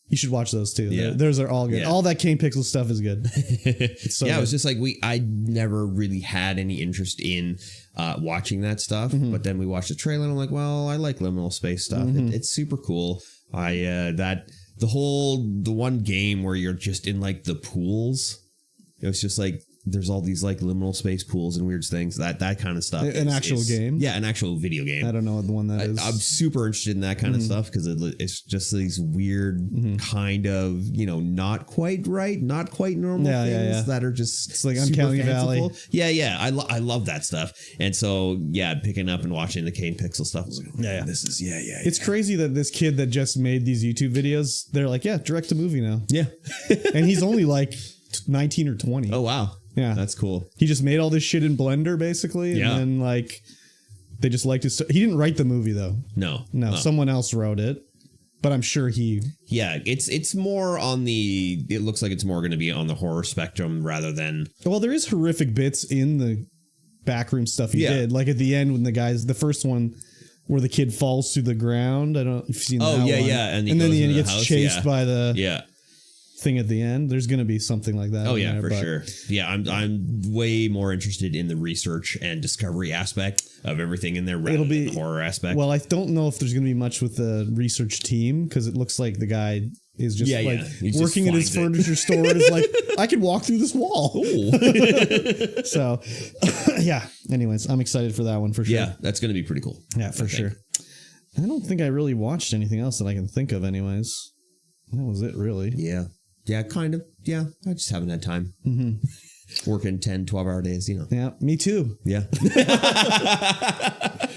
You should watch those too. Yeah. Those are all good. Yeah. All that Kane Pixel stuff is good. It's so good. It was just like I never really had any interest in watching that stuff. But then we watched the trailer and I'm like, well, I like liminal space stuff. It's super cool. The one game where you're just in like the pools. It was just like, there's all these like liminal space pools and weird things, that kind of stuff. An actual game? Yeah, an actual video game. I don't know what the one that is. I'm super interested in that kind of stuff because it's just these weird kind of, not quite right, not quite normal things that are just it's like Uncanny Valley. Yeah. I love that stuff. And so, picking up and watching the Kane Pixel stuff, I was like, this is, It's crazy that this kid that just made these YouTube videos, they're like, direct to movie now. Yeah. And he's only like 19 or 20. Oh, wow. Yeah, that's cool. He just made all this shit in Blender, basically, and then like they just liked his. He didn't write the movie though. No, someone else wrote it, but I'm sure he. Yeah, it's more on the. It looks like it's more going to be on the horror spectrum rather than. Well, there is horrific bits in the backroom stuff he did. Like at the end when the first one where the kid falls through the ground. I don't know if you've seen that one. And then he gets house. chased by the thing at the end. There's going to be something like that. Oh yeah, for sure. Yeah, I'm way more interested in the research and discovery aspect of everything in there rather than the horror aspect. Well, I don't know if there's going to be much with the research team because it looks like the guy is just working in his furniture store and is like, I can walk through this wall. So, yeah. Anyways, I'm excited for that one for sure. Yeah, that's going to be pretty cool. Yeah, for sure. I don't think I really watched anything else that I can think of anyways. That was it, really. Yeah. Yeah, kind of. Yeah, I just haven't had time. Working 10, 12-hour days, you know. Yeah, me too. Yeah.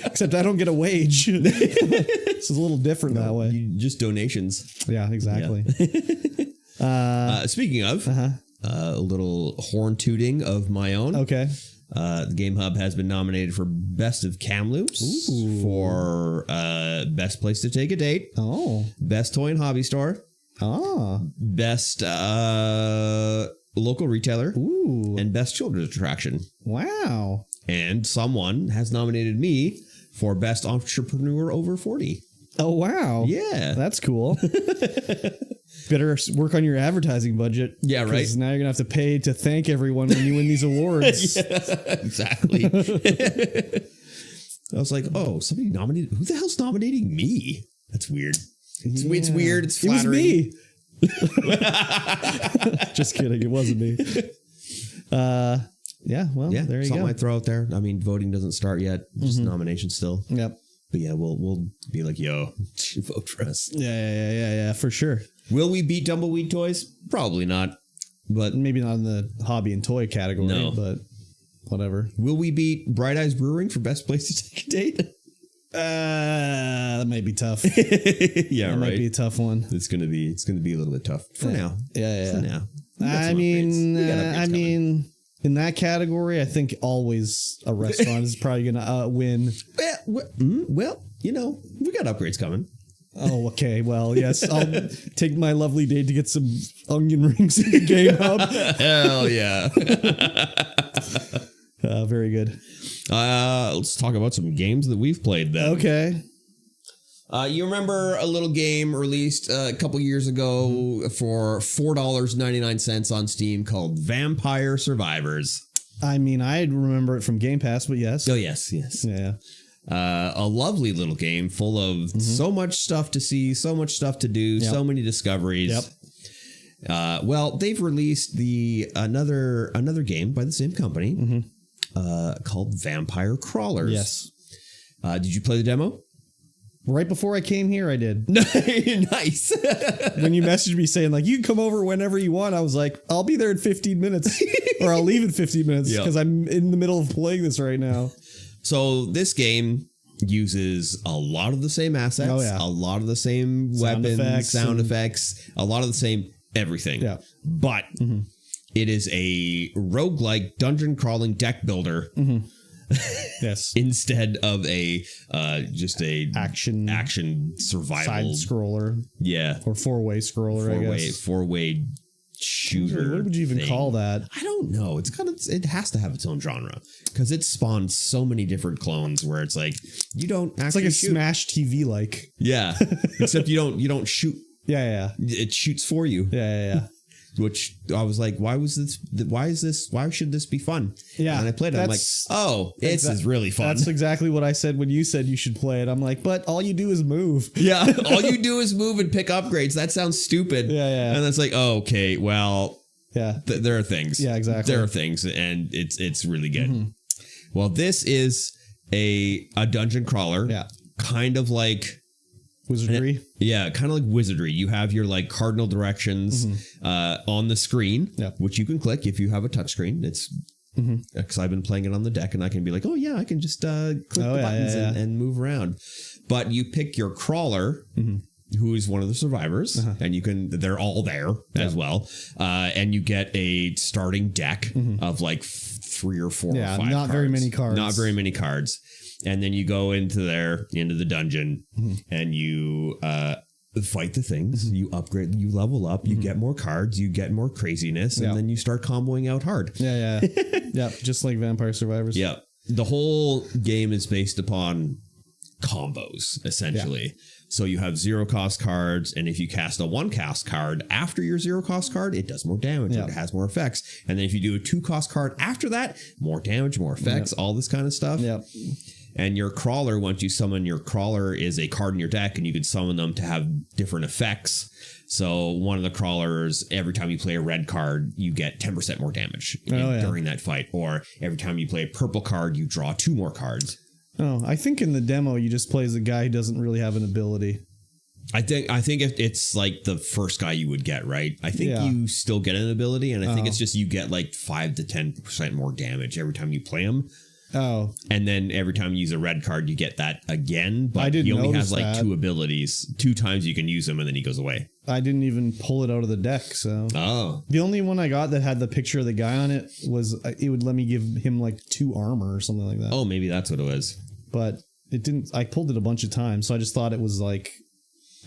Except I don't get a wage. It's a little different that way. Just donations. Yeah, exactly. Yeah. Speaking of, a little horn tooting of my own. Okay. The Game Hub has been nominated for Best of Kamloops, for Best Place to Take a Date, Best Toy and Hobby Store, Best Local Retailer, and Best Children's Attraction. Wow. And someone has nominated me for Best Entrepreneur Over 40. Oh, wow. Yeah. That's cool. Better work on your advertising budget. Yeah, right. Because now you're going to have to pay to thank everyone when you win these awards. Exactly. I was like, oh, somebody nominated. Who the hell's nominating me? That's weird. It's weird. It's flattering. It was me. Just kidding. It wasn't me. Yeah, well, there you go. Something I throw out there. I mean, voting doesn't start yet. Just nomination still. Yep. But yeah, we'll be like, yo, vote for us. Yeah, for sure. Will we beat Tumbleweed Toys? Probably not. But maybe not in the hobby and toy category. No. But whatever. Will we beat Bright Eyes Brewing for Best Place to Take a Date? That might be tough. Yeah, that might be a tough one. It's gonna be a little bit tough for now. Yeah. For now. I mean, in that category, I think always a restaurant is probably gonna win. Well, you know, we got upgrades coming. Oh, okay. Well, yes, I'll take my lovely day to get some onion rings in the Game Hub. Hell yeah. Very good. Let's talk about some games that we've played then. Okay. You remember a little game released a couple years ago for $4.99 on Steam called Vampire Survivors. I mean, I remember it from Game Pass, but yes. Oh, yes. Yeah. A lovely little game full of so much stuff to see, so much stuff to do, so many discoveries. Yep. Well, they've released another game by the same company called Vampire Crawlers. Yes. Did you play the demo? Right before I came here, I did. Nice. When you messaged me saying, like, you can come over whenever you want, I was like, I'll be there in 15 minutes. Or I'll leave in 15 minutes because I'm in the middle of playing this right now. So this game uses a lot of the same assets, a lot of the same weapons, sound effects, a lot of the same everything. Yeah. But it is a roguelike dungeon crawling deck builder. Yes. Instead of just a action survival side scroller. Yeah. Or four-way scroller, I guess. Four-way shooter. What would you even call that? I don't know. It has to have its own genre because it spawns so many different clones where it's like you don't actually it's like a shoot. Smash TV like. Yeah. Except you don't shoot. Yeah. It shoots for you. Yeah. Which I was like, why should this be fun? Yeah. And I played it. I'm like, oh, this is really fun. That's exactly what I said when you said you should play it. I'm like, but all you do is move. Yeah. All you do is move and pick upgrades. That sounds stupid. Yeah. And it's like, oh, okay, well, there are things. Yeah, exactly. There are things, and it's really good. Well, this is a dungeon crawler. Yeah. Kind of like wizardry. Kind of like wizardry. You have your like cardinal directions on the screen, which you can click if you have a touch screen. It's because I've been playing it on the deck and I can be like, oh yeah, I can just click the buttons and move around. But you pick your crawler, who is one of the survivors, and they're all there as well. And you get a starting deck of like 3 or 4 or 5 cards. Not very many cards. Not very many cards. And then you go into the dungeon and you fight the things. You upgrade, you level up, you get more cards, you get more craziness, and then you start comboing out hard. Yeah. Just like Vampire Survivors. Yeah. The whole game is based upon combos, essentially. Yeah. So you have 0-cost cards, and if you cast a 1-cost card after your 0-cost card, it does more damage, or it has more effects. And then if you do a 2-cost card after that, more damage, more effects, all this kind of stuff. Yep. And your crawler, once you summon your crawler, is a card in your deck, and you can summon them to have different effects. So one of the crawlers, every time you play a red card, you get 10% more damage during that fight. Or every time you play a purple card, you draw 2 more cards. Oh, I think in the demo you just play as a guy who doesn't really have an ability. I think if it's like the first guy you would get, right? I think you still get an ability, and I think it's just you get like 5 to 10% more damage every time you play him. Oh. And then every time you use a red card, you get that again. But he only has like 2 abilities. 2 times you can use him, and then he goes away. I didn't even pull it out of the deck, so. Oh. The only one I got that had the picture of the guy on it was it would let me give him like 2 armor or something like that. Oh, maybe that's what it was. But it didn't. I pulled it a bunch of times, so I just thought it was like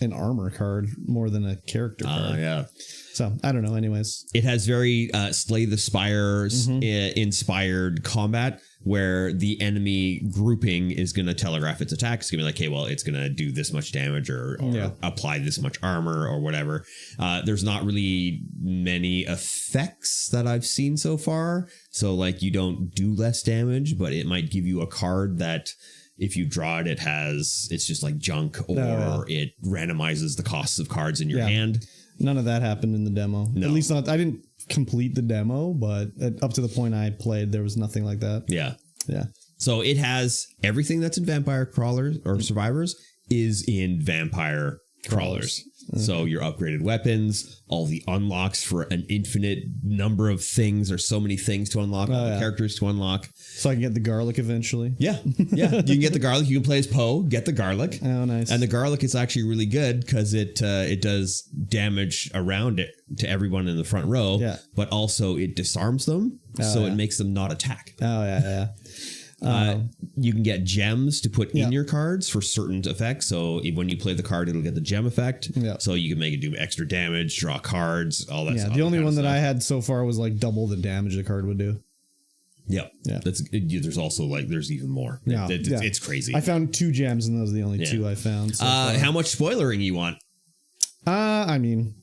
an armor card more than a character card. Yeah. So I don't know. Anyways, it has very Slay the Spire inspired combat, where the enemy grouping is going to telegraph its attack. It's going to be like, hey, well, it's going to do this much damage or apply this much armor or whatever. There's not really many effects that I've seen so far. So like you don't do less damage, but it might give you a card that if you draw it, it's just like junk, or it randomizes the costs of cards in your hand. None of that happened in the demo. No. At least not. I didn't complete the demo, but up to the point I played, there was nothing like that. Yeah. Yeah. So it has everything that's in Vampire Crawlers or Survivors is in Vampire Crawlers. Okay. So your upgraded weapons, all the unlocks for an infinite number of things. There's so many things to unlock, characters to unlock. So I can get the garlic eventually. Yeah. Yeah. You can get the garlic. You can play as Poe, get the garlic. Oh, nice. And the garlic is actually really good because it does damage around it to everyone in the front row. Yeah. But also it disarms them. So it makes them not attack. Oh, yeah. You can get gems to put in your cards for certain effects. So when you play the card, it'll get the gem effect. Yeah. So you can make it do extra damage, draw cards, all that stuff. Yeah, the only one that I had so far was like double the damage the card would do. Yep. Yeah. There's also like, there's even more. Yeah. It's crazy. I found 2 gems and those are the only 2 I found. So how much spoilering you want? I mean,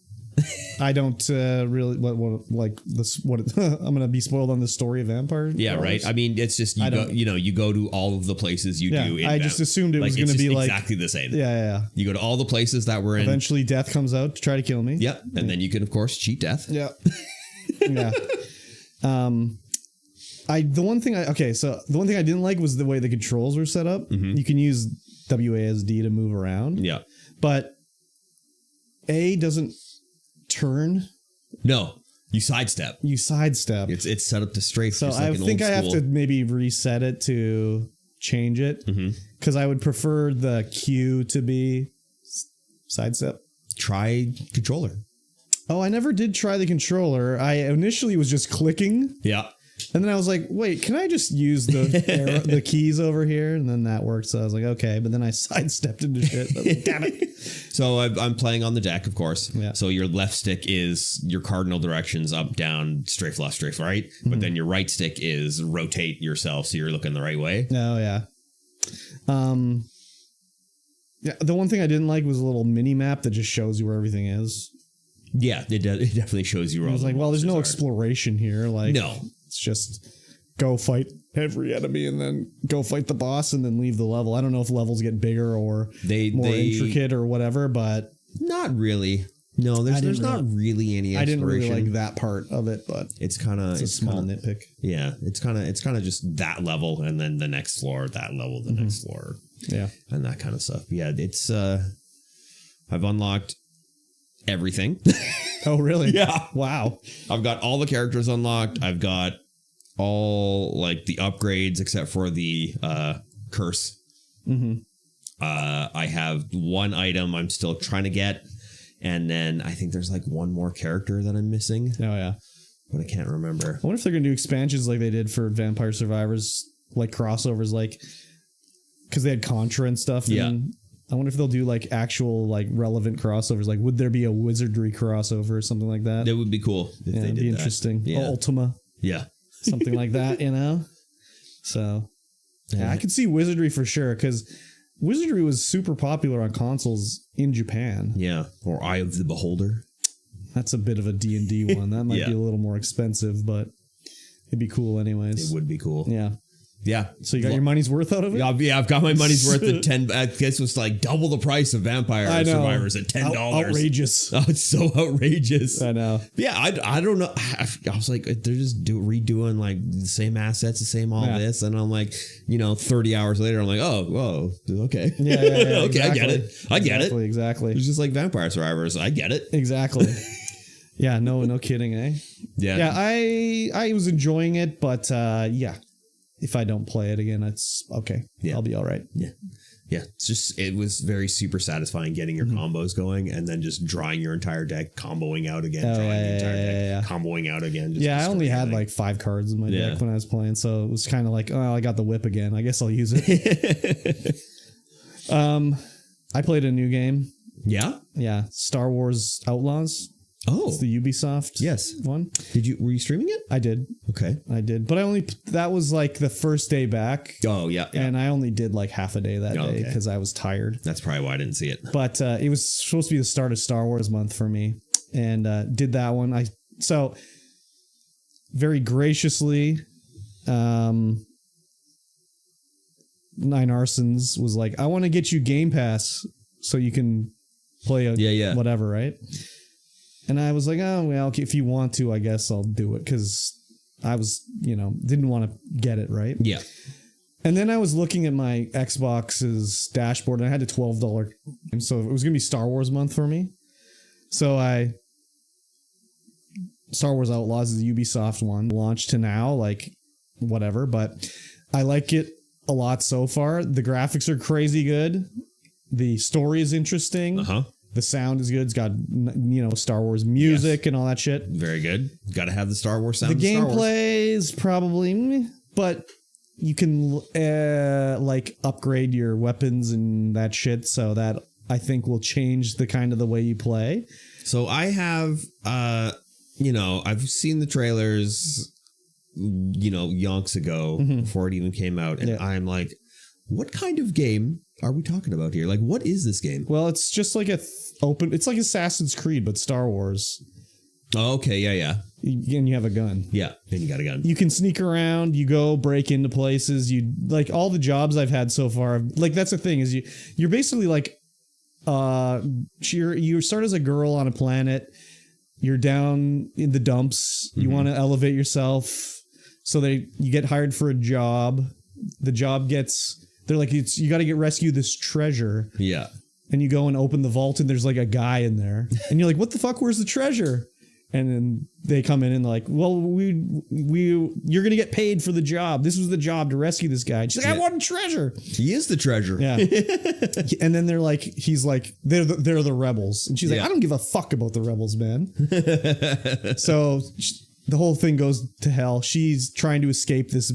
I don't really I'm gonna be spoiled on the story of Vampire. Yeah, right. I mean, it's just you go to all of the places you do. I just assumed it was gonna be like exactly the same. Yeah. You go to all the places that were in. Eventually, death comes out to try to kill me. Yep, and then you can of course cheat death. Yeah. Yeah. The one thing I didn't like was the way the controls were set up. Mm-hmm. You can use WASD to move around. Yeah, but A doesn't turn. No, you sidestep. It's set up to strafe. So I think I have to maybe reset it to change it, because I would prefer the Q to be sidestep. Try controller. Oh, I never did try the controller. I initially was just clicking. Yeah. And then I was like, wait, can I just use the keys over here? And then that worked. So I was like, okay. But then I sidestepped into shit. Like, damn it. So I'm playing on the deck, of course. Yeah. So your left stick is your cardinal directions, up, down, strafe left, strafe right. Mm-hmm. But then your right stick is rotate yourself so you're looking the right way. Oh, yeah. Yeah. The one thing I didn't like was a little mini map that just shows you where everything is. Yeah, it definitely shows you where I was like, well, there's no exploration here. Like, no. It's just go fight every enemy and then go fight the boss and then leave the level. I don't know if levels get bigger or more intricate or whatever, but not really. No, there's not really any exploration. I didn't really like that part of it, but it's a small nitpick. Yeah, it's kind of just that level and then the next floor, that level, the next floor. Yeah, and that kind of stuff. Yeah, it's I've unlocked everything. Oh, really? Yeah. Wow. I've got all the characters unlocked. I've got all like the upgrades except for the curse. Mm-hmm. I have one item I'm still trying to get. And then I think there's like one more character that I'm missing. Oh, yeah. But I can't remember. I wonder if they're going to do expansions like they did for Vampire Survivors, like crossovers, like because they had Contra and stuff. Yeah. And I wonder if they'll do like actual like relevant crossovers. Like, would there be a wizardry crossover or something like that? That would be cool if they did be interesting. Yeah. Ultima. Yeah. Something like that, you know? So Yeah, I could see Wizardry for sure because Wizardry was super popular on consoles in Japan. Yeah, or Eye of the Beholder. That's a bit of a D&D one. That might be a little more expensive, but it'd be cool anyways. It would be cool. Yeah. Yeah. So you got your money's worth out of it? Yeah, I've got my money's worth at 10. I guess it was like double the price of Vampire Survivors at $10. Outrageous. Oh, it's so outrageous. I know. Yeah, I don't know. I was like, they're just redoing like the same assets, the same this. And I'm like, 30 hours later, I'm like, oh, whoa, okay. Yeah. Okay, exactly. I get it. I get it. Exactly. It's just like Vampire Survivors. I get it. Exactly. Yeah, no kidding, eh? Yeah. Yeah, I was enjoying it, but if I don't play it again, it's okay. Yeah. I'll be all right. Yeah. Yeah. It was very super satisfying getting your combos going and then just drawing your entire deck, comboing out again, drawing the entire deck, comboing out again. I only had like 5 cards in my deck when I was playing, so it was kind of like, oh, I got the whip again. I guess I'll use it. I played a new game. Yeah? Yeah. Star Wars Outlaws. Oh, it's the Ubisoft one. Were you streaming it? I did. Okay. I did. But that was like the first day back. Oh, yeah. And I only did like half a day that day because I was tired. That's probably why I didn't see it. But it was supposed to be the start of Star Wars month for me. And did that one. So very graciously, Nine Arsons was like, I want to get you Game Pass so you can play whatever, right? And I was like, oh, well, if you want to, I guess I'll do it. Because I was, didn't want to get it, right? Yeah. And then I was looking at my Xbox's dashboard and I had a $12. So it was going to be Star Wars month for me. So Star Wars Outlaws is the Ubisoft one. Launched to now, like, whatever. But I like it a lot so far. The graphics are crazy good. The story is interesting. Uh-huh. The sound is good. It's got, Star Wars music and all that shit. Very good. Got to have the Star Wars sound. The gameplay is probably, but you can upgrade your weapons and that shit. So that I think will change the way you play. So I have, I've seen the trailers, yonks ago before it even came out. And I'm like, what kind of game are we talking about here? Like, what is this game? Well, it's just like it's like Assassin's Creed, but Star Wars. Oh, okay. Yeah. And you have a gun. Yeah. And you got a gun. You can sneak around. You go break into places. You like all the jobs I've had so far. Like, that's the thing is you're basically like, you start as a girl on a planet. You're down in the dumps. You want to elevate yourself. So you get hired for a job. The job they're like, you got to rescue this treasure. Yeah. And you go and open the vault and there's like a guy in there. And you're like, what the fuck? Where's the treasure? And then they come in and they're like, well, you're going to get paid for the job. This was the job to rescue this guy. She's like, I want treasure. He is the treasure. Yeah. And then he's like, they're the rebels. And she's like, I don't give a fuck about the rebels, man. So the whole thing goes to hell. She's trying to escape this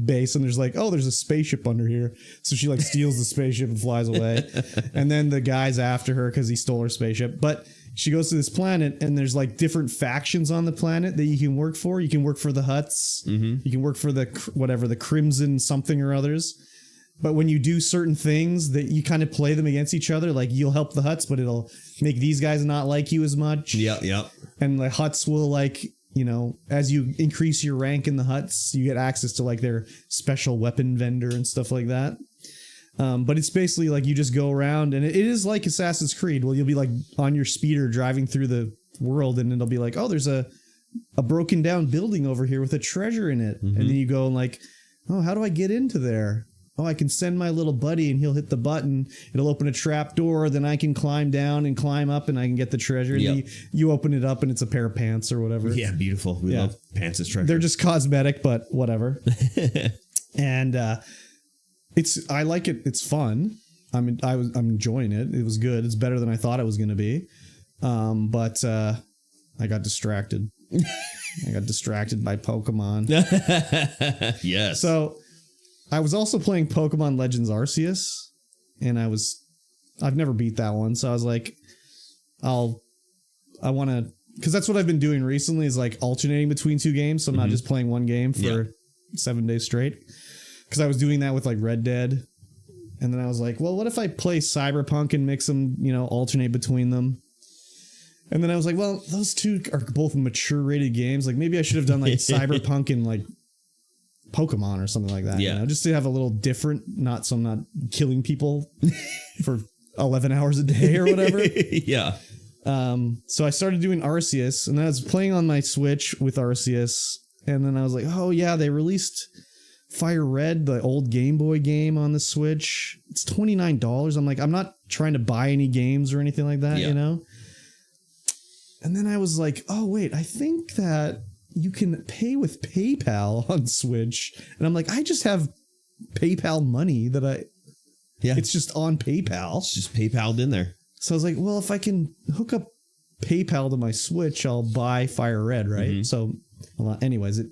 base and there's like, oh, there's a spaceship under here. So she like steals the spaceship and flies away. And then the guy's after her because he stole her spaceship. But she goes to this planet and there's like different factions on the planet that you can work for. You can work for the Hutts. You can work for the Crimson something or others. But when you do certain things that you kind of play them against each other, like you'll help the Hutts, but it'll make these guys not like you as much. Yeah. And the Hutts will like, as you increase your rank in the Hutts, you get access to like their special weapon vendor and stuff like that. But it's basically like you just go around and it is like Assassin's Creed. Well, you'll be like on your speeder driving through the world and it'll be like, oh, there's a broken down building over here with a treasure in it. And then you go and like, oh, how do I get into there? Oh, I can send my little buddy and he'll hit the button. It'll open a trap door. Then I can climb down and climb up and I can get the treasure. And you open it up and it's a pair of pants or whatever. Yeah, beautiful. We love pants as treasure. They're just cosmetic, but whatever. And I like it. It's fun. I'm enjoying it. It was good. It's better than I thought it was going to be. But I got distracted. I got distracted by Pokemon. Yes. So I was also playing Pokemon Legends Arceus, and I've never beat that one. So I was like, I want to, because that's what I've been doing recently is like alternating between two games. So I'm not just playing one game for 7 days straight. because I was doing that with like Red Dead. And then I was like, well, what if I play Cyberpunk and mix them, alternate between them? And then I was like, well, those two are both mature rated games. Like maybe I should have done like Cyberpunk and like Pokemon or something like that. Yeah. Just to have a little different, so I'm not killing people for 11 hours a day or whatever. Yeah. So I started doing Arceus, and then I was playing on my Switch with Arceus. And then I was like, oh yeah, they released Fire Red, the old Game Boy game on the Switch. It's $29. I'm like, I'm not trying to buy any games or anything like that, And then I was like, oh wait, I think that you can pay with PayPal on Switch. And I'm like, I just have PayPal money it's just on PayPal. It's just PayPal'd in there. So I was like, well, if I can hook up PayPal to my Switch, I'll buy Fire Red, right? Mm-hmm. So anyways, it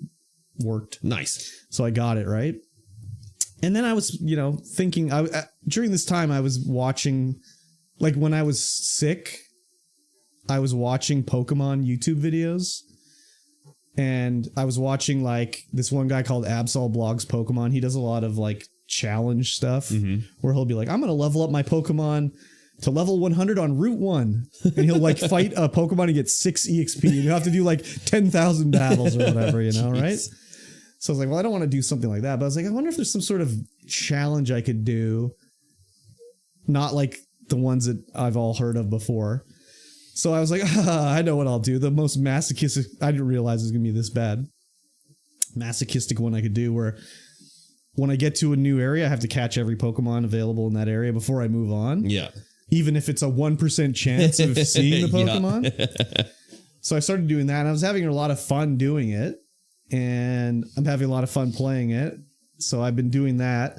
worked. Nice. So I got it, right? And then I was, thinking, during this time I was watching, like when I was sick, I was watching Pokemon YouTube videos, and I was watching like this one guy called Absol Blogs Pokemon. He does a lot of like challenge stuff where he'll be like, I'm going to level up my Pokemon to level 100 on Route 1. And he'll like fight a Pokemon and get 6 EXP. And you have to do like 10,000 battles or whatever, right? So I was like, well, I don't want to do something like that. But I was like, I wonder if there's some sort of challenge I could do. Not like the ones that I've all heard of before. So I was like, I know what I'll do. The most masochistic, I didn't realize it was going to be this bad. Masochistic one I could do where when I get to a new area, I have to catch every Pokemon available in that area before I move on. Yeah. Even if it's a 1% chance of seeing the Pokemon. So I started doing that, and I was having a lot of fun doing it. And I'm having a lot of fun playing it. So I've been doing that.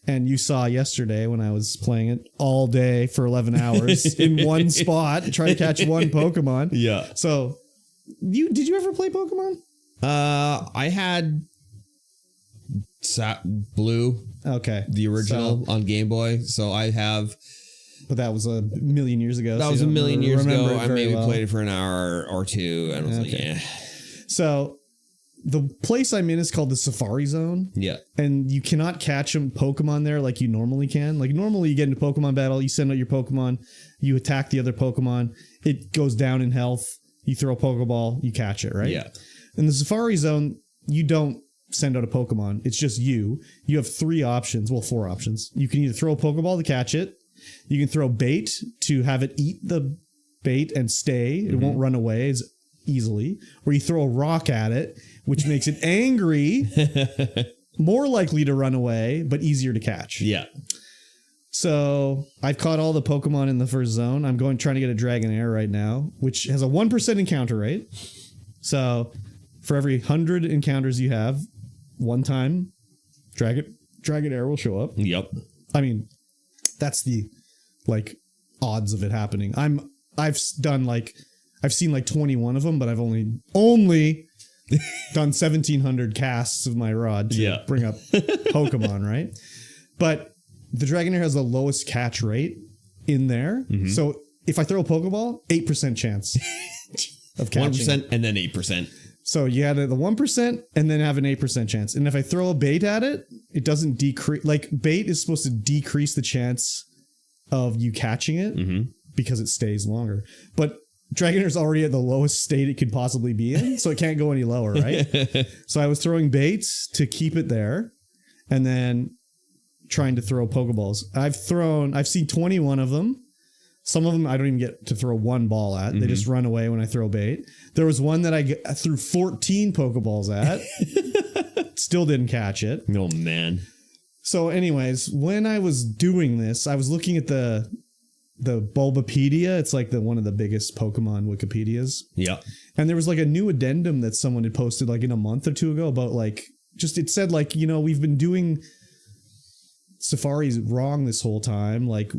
And you saw yesterday when I was playing it all day for 11 hours in one spot, trying to catch one Pokemon. Yeah. So did you ever play Pokemon? I had Blue. Okay. The original on Game Boy. So I have. But that was a million years ago. That was a million years ago. I maybe played it for an hour or two. And I was like, yeah. So the place I'm in is called the Safari Zone. Yeah. And you cannot catch them Pokemon there like you normally can. Like normally you get into Pokemon battle, you send out your Pokemon, you attack the other Pokemon, it goes down in health, you throw a Pokeball, you catch it, right? Yeah. In the Safari Zone, you don't send out a Pokemon. It's just you. You have 3 options. Well, 4 options. You can either throw a Pokeball to catch it. You can throw bait to have it eat the bait and stay. It won't run away as easily. Or you throw a rock at it, which makes it angry, more likely to run away, but easier to catch. Yeah. So I've caught all the Pokemon in the first zone. I'm trying to get a Dragonair right now, which has a 1% encounter rate. So for every 100 encounters you have, one time Dragonair will show up. Yep. I mean, that's the like odds of it happening. I've seen like 21 of them, but I've only done 1,700 casts of my rod to bring up Pokemon, right? But the Dragonair has the lowest catch rate in there. So if I throw a Pokeball, 8% chance of catching. 1% and then 8%. So you had the 1% and then have an 8% chance. And if I throw a bait at it, it doesn't decrease. Like bait is supposed to decrease the chance of you catching it because it stays longer. But Dragonair's already at the lowest state it could possibly be in, so it can't go any lower, right? So I was throwing baits to keep it there and then trying to throw Pokeballs. I've seen 21 of them. Some of them I don't even get to throw one ball at. They just run away when I throw bait. There was one that I threw 14 Pokeballs at. Still didn't catch it. Oh, man. So anyways, when I was doing this, I was looking at the Bulbapedia. It's like one of the biggest Pokemon Wikipedias. Yeah. And there was like a new addendum that someone had posted like in a month or two ago about like, it said like, we've been doing safaris wrong this whole time. Like,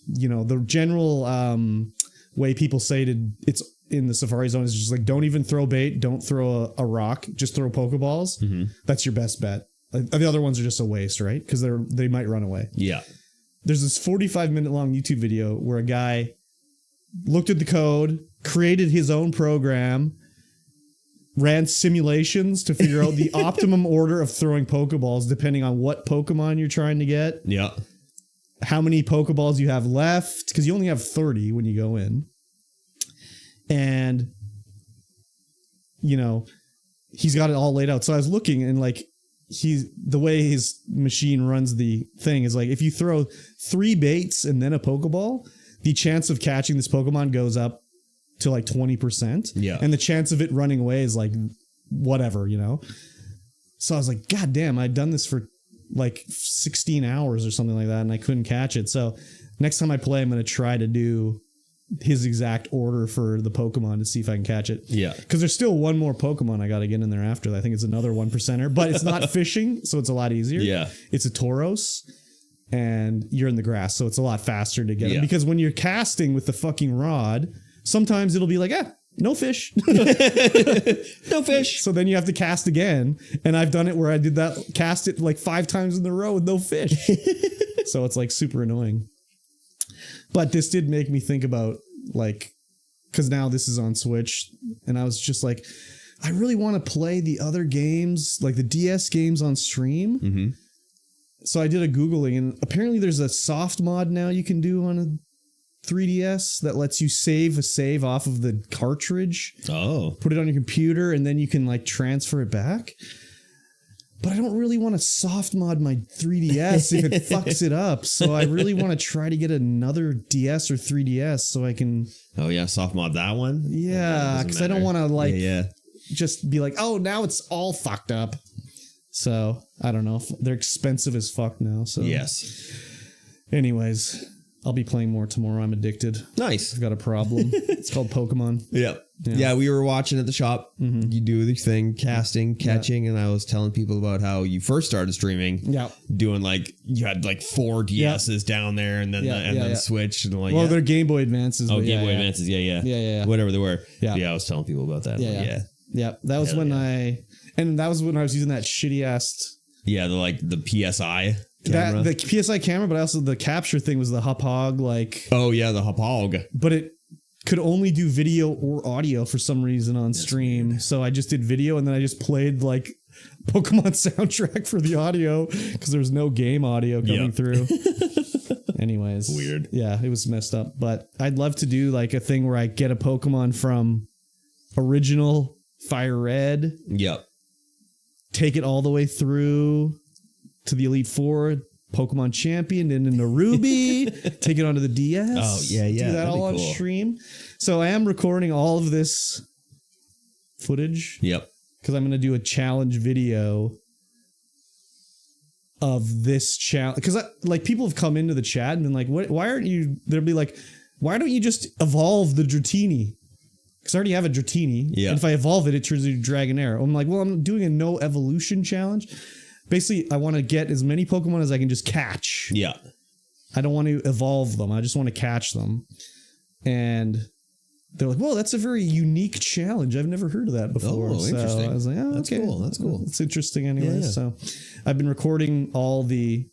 the general way people say it's in the Safari Zone is just like, don't even throw bait. Don't throw a rock. Just throw Pokeballs. That's your best bet. The other ones are just a waste, right? Because they might run away. Yeah. There's this 45-minute long YouTube video where a guy looked at the code, created his own program, ran simulations to figure out the optimum order of throwing Pokeballs depending on what Pokemon you're trying to get. Yeah. How many Pokeballs you have left, because you only have 30 when you go in. And, you know, he's got it all laid out. So I was looking and like, the way his machine runs the thing is like, if you throw 3 baits and then a Pokeball, the chance of catching this Pokemon goes up to like 20%. Yeah. And the chance of it running away is like whatever, you know? So I was like, God damn, I'd done this for like 16 hours or something like that, and I couldn't catch it. So next time I play, I'm going to try to do his exact order for the Pokemon to see if I can catch it. Yeah. Because there's still one more Pokemon I got to get in there after that. I think it's another 1%er, but it's not fishing, so it's a lot easier. Yeah. It's a Tauros, and you're in the grass, so it's a lot faster to get it. Because when you're casting with the fucking rod, sometimes it'll be like, no fish. No fish. So then you have to cast again. And I've done it where I did that, cast it like 5 times in a row with no fish. So it's like super annoying. But this did make me think about like, because now this is on Switch. And I was just like, I really want to play the other games, like the DS games on stream. Mm-hmm. So I did a Googling, and apparently there's a soft mod now you can do on a 3DS that lets you save a save off of the cartridge. Oh. Put it on your computer, and then you can like transfer it back. But I don't really want to soft mod my 3DS if it fucks it up. So I really want to try to get another DS or 3DS so I can... Oh, yeah. Soft mod that one? Yeah, because I don't want to like just be like, oh, now it's all fucked up. So I don't know. They're expensive as fuck now. So yes. Anyways... I'll be playing more tomorrow. I'm addicted. Nice. I've got a problem. It's called Pokemon. Yeah, we were watching at the shop. Mm-hmm. You do this thing, casting, catching, and I was telling people about how you first started streaming. Yeah. Doing like, you had like 4 DSs down there and then then Switch. And like, well, they're Game Boy Advances. Oh, Game Boy Advances. Yeah. Whatever they were. Yeah. I was telling people about that. Yeah. That was that was when I was using that shitty ass. Yeah, the PSI. Camera. The PSI camera, but also the capture thing was the Hauppauge, like... Oh, yeah, the Hauppauge. But it could only do video or audio for some reason on stream. Weird. So I just did video, and then I just played, like, Pokemon soundtrack for the audio, because there was no game audio coming through. Anyways. Weird. Yeah, it was messed up. But I'd love to do, like, a thing where I get a Pokemon from original Fire Red. Yep. Take it all the way through... to the Elite Four, Pokemon Champion, and in the Ruby, take it onto the DS. Oh, yeah. Do that all on stream. So I am recording all of this footage. Yep. Because I'm going to do a challenge video of this challenge. Because like people have come into the chat and been like, why aren't you, they'll be like, why don't you just evolve the Dratini? Because I already have a Dratini. Yeah. And if I evolve it, it turns into Dragonair. I'm like, well, I'm doing a no evolution challenge. Basically, I want to get as many Pokemon as I can just catch. Yeah. I don't want to evolve them. I just want to catch them. And they're like, whoa, that's a very unique challenge. I've never heard of that before. Oh, so interesting. I was like, oh, that's okay. Cool. That's cool. It's interesting anyway. Yeah. So I've been recording all the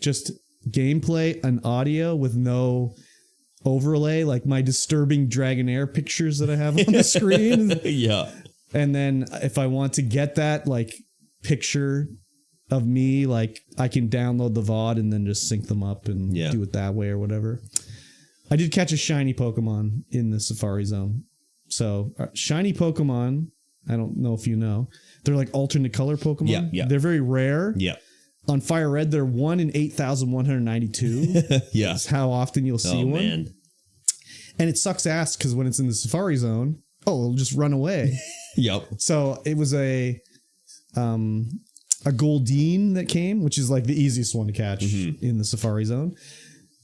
just gameplay and audio with no overlay, like my disturbing Dragonair pictures that I have on the screen. Yeah. And then if I want to get that, like, picture of me, like I can download the VOD and then just sync them up and do it that way or whatever. I did catch a shiny Pokemon in the Safari Zone. So shiny Pokemon, I don't know if you know, they're like alternate color Pokemon. Yeah. They're very rare. Yeah. On Fire Red, they're 1 in 8,192. Yeah. That's how often you'll see one. Man. And it sucks ass because when it's in the Safari Zone, it'll just run away. Yep. So it was a Goldeen that came, which is like the easiest one to catch in the Safari Zone.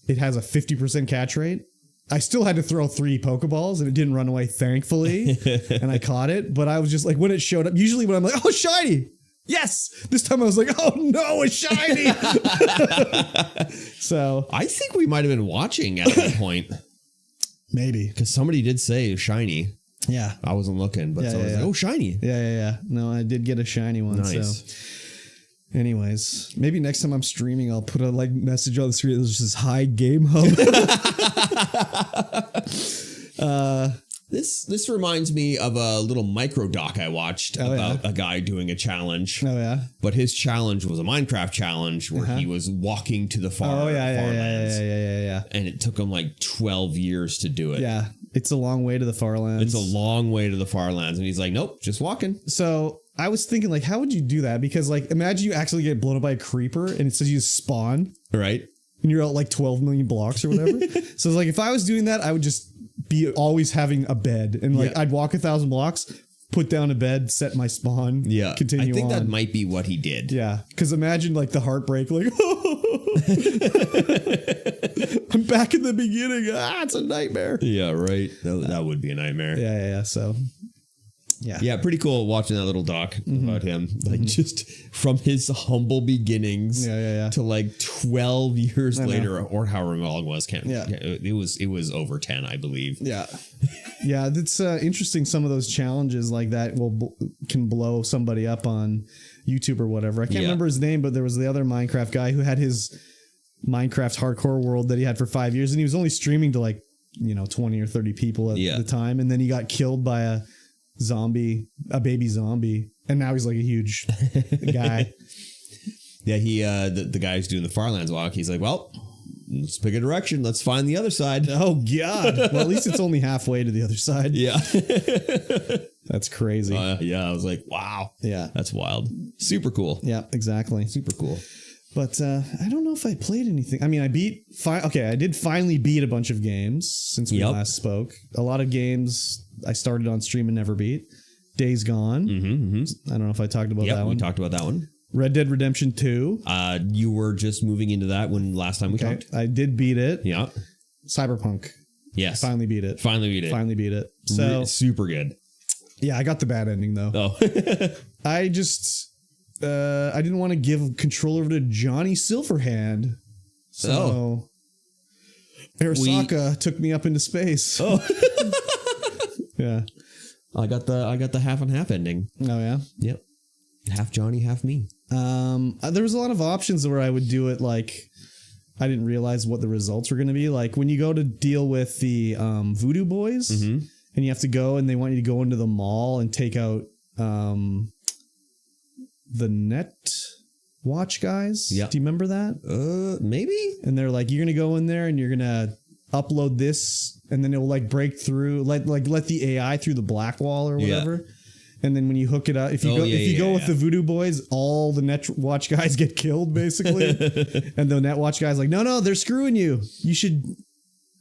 It has a 50% catch rate. I still had to throw 3 Pokeballs and it didn't run away, thankfully. And I caught it. But I was just like, when it showed up, usually when I'm like, oh, shiny. Yes. This time I was like, oh no, it's shiny. So I think we might have been watching at that point. Maybe. Because somebody did say shiny. Yeah. I wasn't looking, but I was like, oh, shiny. Yeah. No, I did get a shiny one. Nice. So anyways, maybe next time I'm streaming, I'll put a like message on the screen that just says, hi, Game Hub. This reminds me of a little micro doc I watched about a guy doing a challenge. Oh yeah. But his challenge was a Minecraft challenge where he was walking to the farmlands. Yeah. And it took him like 12 years to do it. Yeah. It's a long way to the farlands. It's a long way to the farlands. And he's like, nope, just walking. So I was thinking, like, how would you do that? Because, like, imagine you actually get blown up by a creeper and it says you spawn. Right. And you're at like 12 million blocks or whatever. So it's like, if I was doing that, I would just be always having a bed. And like, I'd walk 1,000 blocks, put down a bed, set my spawn. Yeah. Continue on. I think that might be what he did. Yeah. Because imagine like the heartbreak, like, I'm back in the beginning. It's a nightmare. Yeah, right. That would be a nightmare. Yeah. So, yeah, pretty cool watching that little doc about him, like just from his humble beginnings to like 12 years later, or however long it was. It was over 10, I believe. Yeah, that's interesting. Some of those challenges like that can blow somebody up on YouTube or whatever. I can't remember his name, but there was the other Minecraft guy who had his Minecraft hardcore world that he had for 5 years, and he was only streaming to like 20 or 30 people at the time, and then he got killed by a baby zombie, and now he's like a huge guy. Yeah, he the guy who's doing the Farlands walk, he's like, well, let's pick a direction, let's find the other side. Oh god. Well, at least it's only halfway to the other side. Yeah. That's crazy. I was like, wow. Yeah, that's wild. Super cool. Yeah, exactly. Super cool. But I don't know if I played anything. I mean, I did finally beat a bunch of games since we last spoke. A lot of games I started on stream and never beat. Days Gone. I don't know if I talked about that one. We talked about that one. Red Dead Redemption 2. You were just moving into that when last time we talked. I did beat it. Yeah. Cyberpunk. Yes. Finally beat it. Finally beat it. So super good. Yeah, I got the bad ending though. Oh. I didn't want to give control over to Johnny Silverhand. So Arasaka took me up into space. Oh. Yeah. I got the half and half ending. Oh yeah? Yep. Half Johnny, half me. There was a lot of options where I would do it like I didn't realize what the results were going to be. Like when you go to deal with the Voodoo Boys and you have to go and they want you to go into the mall and take out the Net Watch guys. Yeah. Do you remember that? Maybe. And they're like, you're going to go in there and you're going to upload this and then it will like break through, let the AI through the black wall or whatever. Yeah. And then when you hook it up, if you go with the Voodoo Boys, all the Net Watch guys get killed basically. And the Net Watch guys like, no, they're screwing you. You should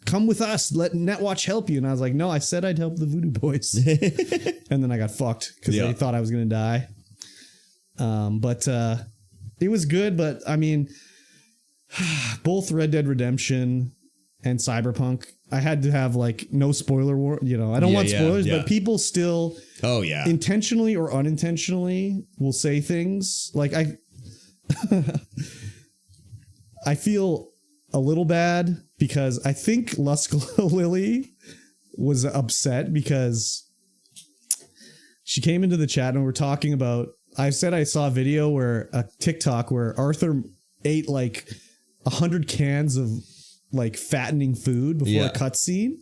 come with us. Let Net Watch help you. And I was like, no, I said I'd help the Voodoo Boys. And then I got fucked because they thought I was going to die. But it was good. But I mean, both Red Dead Redemption and Cyberpunk, I had to have like no spoiler war. I don't want spoilers, but people still intentionally or unintentionally will say things like I feel a little bad because I think Lusk Lily was upset because she came into the chat and we're talking about, I said I saw a TikTok where Arthur ate like 100 cans of like fattening food before a cutscene,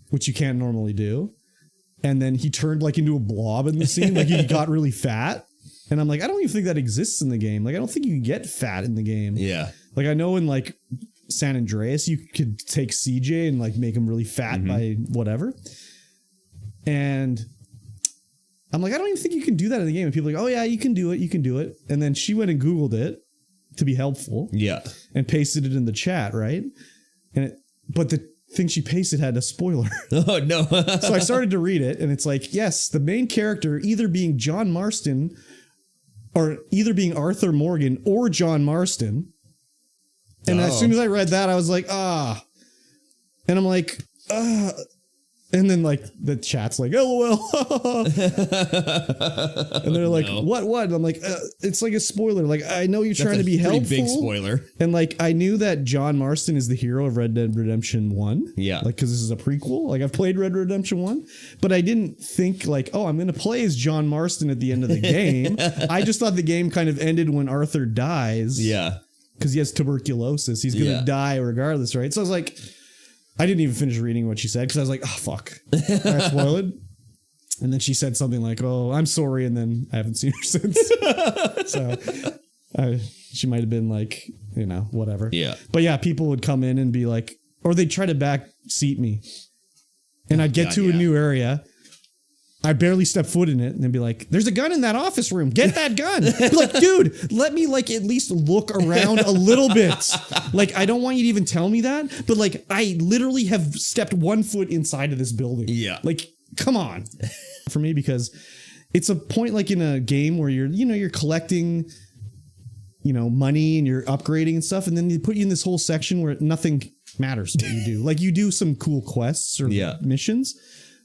which you can't normally do. And then he turned like into a blob in the scene. Like he got really fat. And I'm like, I don't even think that exists in the game. Like, I don't think you can get fat in the game. Yeah. Like I know in like San Andreas, you could take CJ and like make him really fat by whatever. And I'm like, I don't even think you can do that in the game. And people are like, oh yeah, you can do it. You can do it. And then she went and Googled it to be helpful. Yeah. And pasted it in the chat, right? But the thing she pasted had a spoiler. Oh, no. So I started to read it, and it's like, yes, the main character either being John Marston or either being Arthur Morgan or John Marston. And as soon as I read that, I was like, And I'm like, And then like the chat's like, LOL. And they're like, what? And I'm like, it's like a spoiler. Like, I know you're trying to be helpful. Big spoiler. And like, I knew that John Marston is the hero of Red Dead Redemption 1. Yeah. Like, cause this is a prequel. Like I've played Red Dead Redemption 1, but I didn't think like, I'm going to play as John Marston at the end of the game. I just thought the game kind of ended when Arthur dies. Yeah. Cause he has tuberculosis. He's going to die regardless. Right. So I was like, I didn't even finish reading what she said because I was like, oh, fuck. I spoiled it. And then she said something like, oh, I'm sorry. And then I haven't seen her since. So she might have been like, you know, whatever. Yeah. But yeah, people would come in and be like, or they'd try to back seat me. And I'd get to a new area. I barely step foot in it and then be like, there's a gun in that office room. Get that gun. Like, dude, let me like at least look around a little bit. Like, I don't want you to even tell me that. But like, I literally have stepped 1 foot inside of this building. Yeah. Like, come on. For me, because it's a point like in a game where you're collecting, money and you're upgrading and stuff. And then they put you in this whole section where nothing matters what you do. Like, you do some cool quests or missions.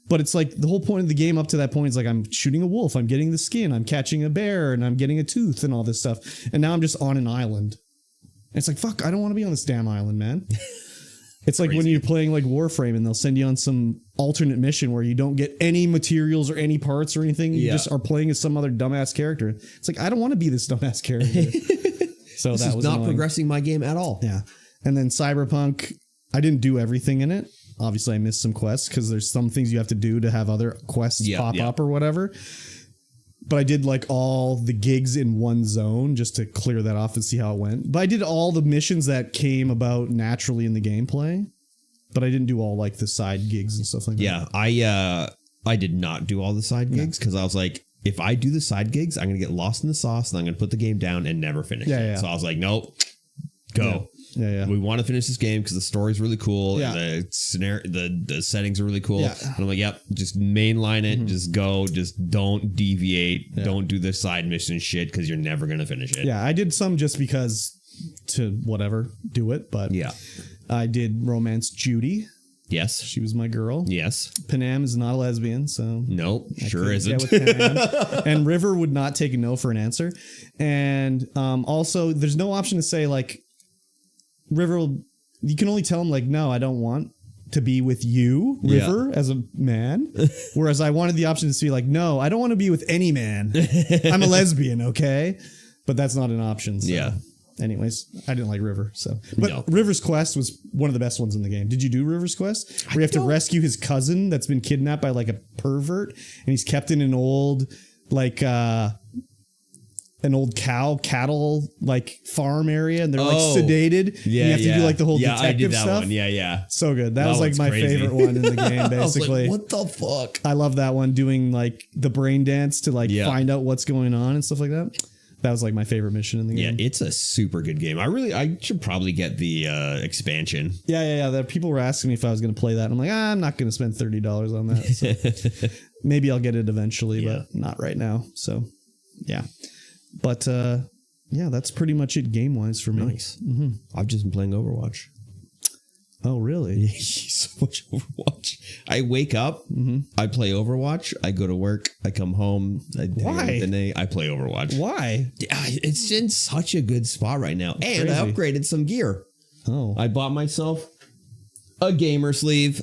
But it's like the whole point of the game up to that point is like I'm shooting a wolf, I'm getting the skin, I'm catching a bear, and I'm getting a tooth and all this stuff. And now I'm just on an island. And it's like, fuck, I don't want to be on this damn island, man. It's like when you're playing like Warframe and they'll send you on some alternate mission where you don't get any materials or any parts or anything. You just are playing as some other dumbass character. It's like, I don't want to be this dumbass character. So this that is was not annoying. progressing my game at all. Yeah. And then Cyberpunk, I didn't do everything in it. Obviously, I missed some quests because there's some things you have to do to have other quests pop up or whatever. But I did like all the gigs in one zone just to clear that off and see how it went. But I did all the missions that came about naturally in the gameplay. But I didn't do all like the side gigs and stuff like that. Yeah, I did not do all the side gigs because I was like, if I do the side gigs, I'm going to get lost in the sauce and I'm going to put the game down and never finish it. So I was like, nope, go. Yeah. We want to finish this game because the story's really cool. Yeah. And the scenario, the settings are really cool. Yeah. And I'm like, yep, just mainline it. Just go. Just don't deviate. Yeah. Don't do the side mission shit because you're never going to finish it. Yeah. I did some just because to whatever, do it. But yeah, I did romance Judy. Yes. She was my girl. Yes. Panam is not a lesbian, so nope, sure isn't. And River would not take a no for an answer. And also, there's no option to say like, River, you can only tell him like, no, I don't want to be with you, River, as a man. Whereas I wanted the option to be like, no, I don't want to be with any man. I'm a lesbian, okay? But that's not an option. So. Yeah. Anyways, I didn't like River. But River's Quest was one of the best ones in the game. Did you do River's Quest? Where you have to rescue his cousin that's been kidnapped by like a pervert, and he's kept in an old like an old cattle like farm area, and they're like sedated. Yeah, you have to do like the whole detective I did that stuff. One. Yeah. So good. That was like my favorite one in the game, basically. I was like, what the fuck? I love that one, doing like the brain dance to like find out what's going on and stuff like that. That was like my favorite mission in the game. Yeah, it's a super good game. I should probably get the expansion. Yeah. People were asking me if I was going to play that. And I'm like, I'm not going to spend $30 on that. So maybe I'll get it eventually, but not right now. So yeah. But yeah, that's pretty much it game wise for me. Nice. I've just been playing Overwatch. Oh, really? So much Overwatch. I wake up, I play Overwatch, I go to work, I come home, I play Overwatch. Why? It's in such a good spot right now. And I upgraded some gear. Oh. I bought myself a gamer sleeve.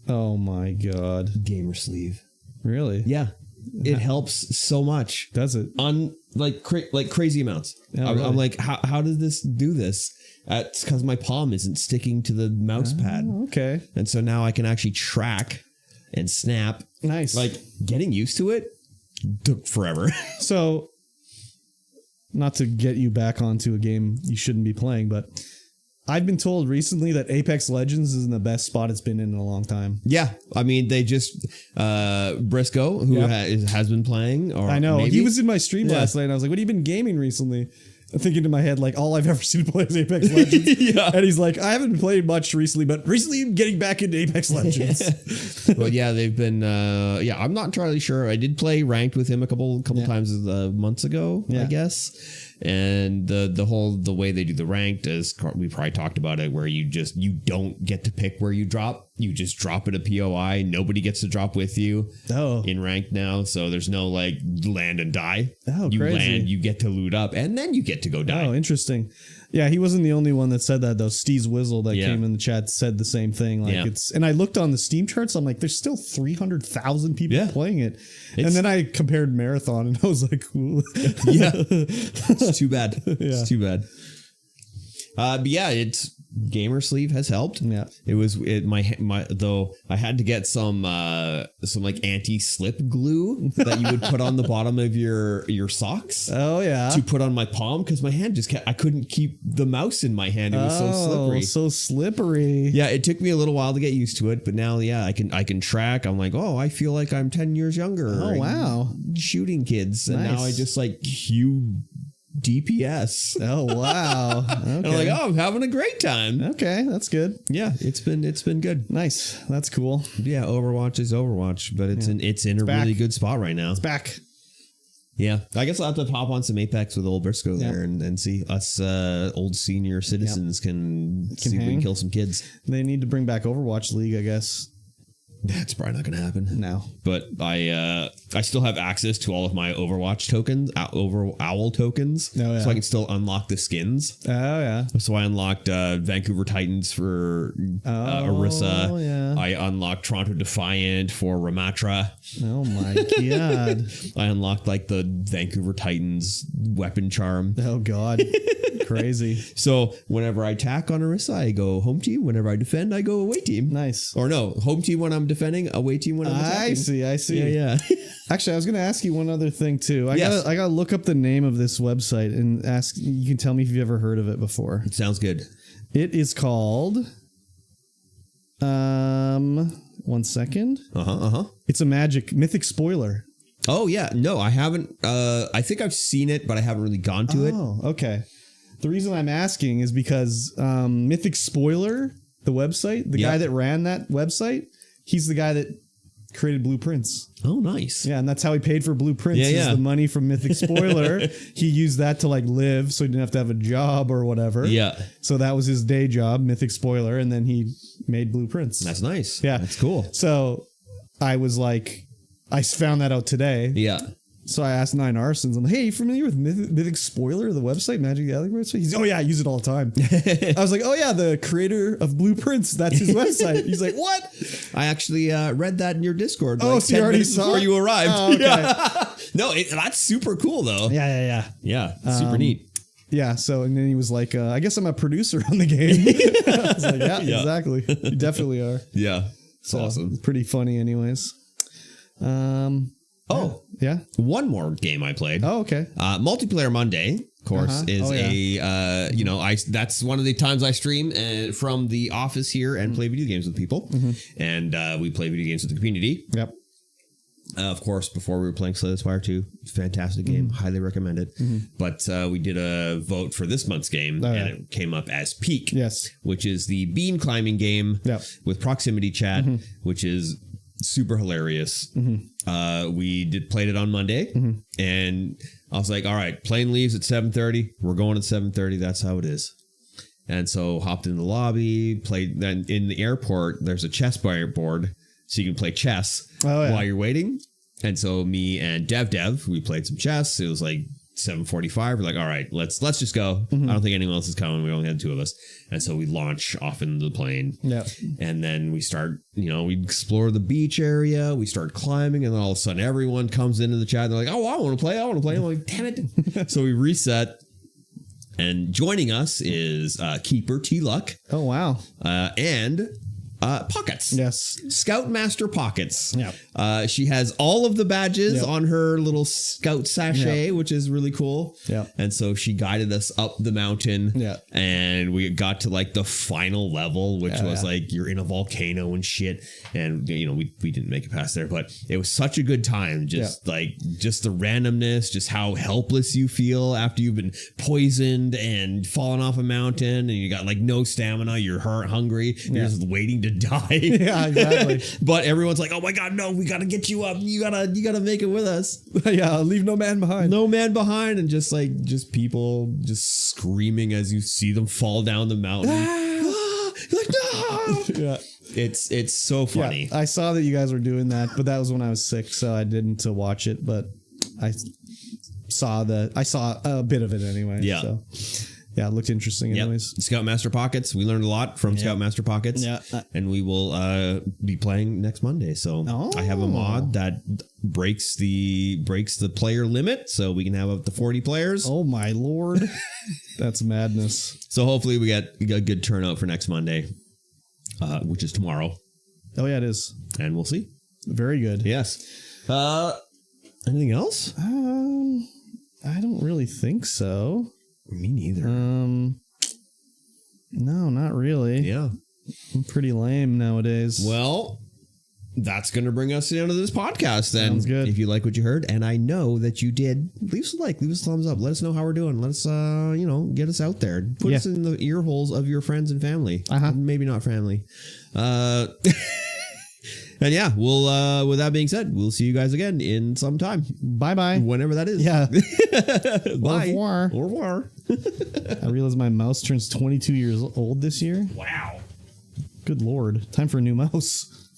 Oh my God. Gamer sleeve. Really? Yeah. It helps so much. Does it? Like crazy amounts. Really? I'm like, how does this do this? It's because my palm isn't sticking to the mouse pad. Okay. And so now I can actually track and snap. Nice. Like getting used to it took forever. So, not to get you back onto a game you shouldn't be playing, but I've been told recently that Apex Legends is in the best spot it's been in a long time. Yeah. I mean, they just, Briscoe, who has been playing. Or I know. Maybe? He was in my stream last night and I was like, what have you been gaming recently? I'm thinking to my head, like, all I've ever seen play is Apex Legends. And he's like, I haven't played much recently, but recently I'm getting back into Apex Legends. Well, yeah, they've been, I'm not entirely sure. I did play ranked with him a couple times months ago, I guess. And the way they do the ranked is, we probably talked about it, where you don't get to pick where you drop. You just drop it a POI. Nobody gets to drop with you in ranked now. So there's no like land and die. Oh, you crazy. land, you get to loot up, and then you get to go die. Oh, interesting. Yeah, he wasn't the only one that said that though. Steve's Wizzle that came in the chat said the same thing. Like and I looked on the Steam charts. I'm like, there's still 300,000 people playing it. And then I compared Marathon, and I was like, ooh. It's too bad. It's too bad. But yeah, it's gamer sleeve has helped. Yeah. My though I had to get some like anti-slip glue that you would put on the bottom of your socks. Oh yeah. To put on my palm because my hand I couldn't keep the mouse in my hand. It was so slippery. So slippery. Yeah, it took me a little while to get used to it, but now I can track. I'm like, oh, I feel like I'm 10 years younger. Oh wow. Shooting kids. And now I just like cue DPS. Oh wow. Okay. And I'm like, oh, I'm having a great time. Okay, that's good. Yeah, it's been good. Nice. That's cool. Yeah, Overwatch is Overwatch, but it's in a really good spot right now. It's back. Yeah, I guess I'll have to pop on some Apex with old Briscoe there and see us old senior citizens can see if we can kill some kids. They need to bring back Overwatch League, I guess. That's probably not going to happen. No. But I still have access to all of my Overwatch tokens, Owl tokens, so I can still unlock the skins. Oh, yeah. So I unlocked Vancouver Titans for Orisa. Yeah. I unlocked Toronto Defiant for Ramatra. Oh, my God. I unlocked like the Vancouver Titans weapon charm. Oh, God. Crazy. So whenever I attack on Orisa, I go home team. Whenever I defend, I go away team. Nice. Or no, home team when I'm defending, away team when I'm attacking. I see. Yeah. Actually, I was going to ask you one other thing too. I gotta look up the name of this website and ask. You can tell me if you've ever heard of it before. It sounds good. It is called. 1 second. It's a mythic spoiler. Oh yeah, no, I haven't. I think I've seen it, but I haven't really gone to it. Oh, okay. The reason I'm asking is because Mythic Spoiler, the website, the guy that ran that website, he's the guy that created Blueprints. Oh, nice. Yeah, and that's how he paid for Blueprints. Is the money from Mythic Spoiler. He used that to like live, so he didn't have to have a job or whatever. Yeah. So that was his day job, Mythic Spoiler, and then he made Blueprints. That's nice. Yeah, that's cool. So I was like, I found that out today. Yeah. So I asked Nine Arsons, I'm like, hey, you familiar with Mythic Spoiler, the website, Magic the Gathering website? He's, oh yeah, I use it all the time. I was like, oh yeah, the creator of Blueprints, that's his website. He's like, what? I actually read that in your Discord. Oh, like so you already saw before you arrived. Oh, okay. Yeah. No, that's super cool though. Yeah. Yeah, super neat. Yeah, so and then he was like, I guess I'm a producer on the game. I was like, yeah, exactly. You definitely are. Yeah, it's awesome. Pretty funny anyways. Oh, yeah. One more game I played. Oh, okay. Multiplayer Monday, of course, is that's one of the times I stream from the office here and play video games with people. And we play video games with the community. Yep. Of course, before we were playing Slay the Spire 2, fantastic game, highly recommend it. But we did a vote for this month's game, and it came up as Peak, which is the beam climbing game with proximity chat, which is super hilarious. We played it on Monday, and I was like, all right, plane leaves at 7:30. We're going at 7:30. That's how it is. And so hopped in the lobby, played. Then in the airport, there's a chess board, so you can play chess while you're waiting. And so me and Dev, we played some chess. It was like 7:45. We're like, all right, let's just go. I don't think anyone else is coming. We only had two of us. And so we launch off into the plane. Yeah. And then we start, we explore the beach area. We start climbing, and then all of a sudden everyone comes into the chat. They're like, oh, I want to play. I'm like, damn it. So we reset. And joining us is Keeper T-Luck. Oh, wow. And Pockets. Yes. Scoutmaster Pockets. Yeah. She has all of the badges on her little scout sachet, which is really cool. Yeah. And so she guided us up the mountain. Yeah. And we got to like the final level, which was like you're in a volcano and shit. And we didn't make it past there, but it was such a good time. Just just the randomness, just how helpless you feel after you've been poisoned and fallen off a mountain, and you got like no stamina, you're hungry, you're just waiting to die. Yeah, exactly. But everyone's like, oh my god, no, we gotta get you up, you gotta make it with us. Yeah, leave no man behind. No man behind. And just people just screaming as you see them fall down the mountain. Like, no! Yeah, it's so funny. I saw that you guys were doing that, but that was when I was sick, so I didn't watch it, but I saw a bit of it anyway. Yeah. So Yeah, it looked interesting anyways. Scoutmaster Pockets. We learned a lot from Scoutmaster Pockets. Yeah. And we will be playing next Monday. So I have a mod that breaks the player limit, so we can have up to 40 players. Oh my lord. That's madness. So hopefully we get a good turnout for next Monday, which is tomorrow. Oh yeah, it is. And we'll see. Very good. Yes. Anything else? I don't really think so. Me neither. No, not really. Yeah. I'm pretty lame nowadays. Well, that's going to bring us to the end of this podcast then. Sounds good. If you like what you heard, and I know that you did, leave us a like, leave us a thumbs up. Let us know how we're doing. Let us, get us out there. Put us in the ear holes of your friends and family. Maybe not family. And yeah, we'll, with that being said, we'll see you guys again in some time. Bye-bye. Whenever that is. Yeah. Bye. Au revoir. Au revoir. I realize my mouse turns 22 years old this year. Wow. Good lord. Time for a new mouse.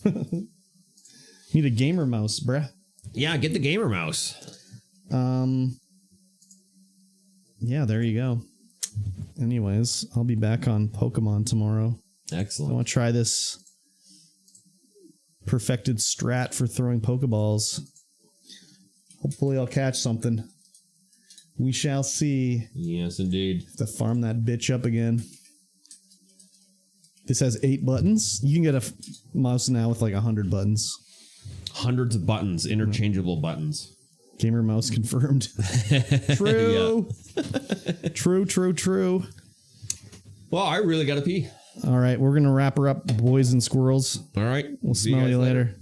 Need a gamer mouse, bruh. Yeah, get the gamer mouse. Yeah, there you go. Anyways, I'll be back on Pokemon tomorrow. Excellent. I want to try this perfected strat for throwing Pokeballs. Hopefully I'll catch something. We shall see. Yes, indeed. To farm that bitch up again. This has 8 buttons. You can get a mouse now with like 100 buttons. Hundreds of buttons, interchangeable buttons. Gamer mouse confirmed. True. True. Well, I really got to pee. All right, we're going to wrap her up, boys and squirrels. All right. We'll smell you later.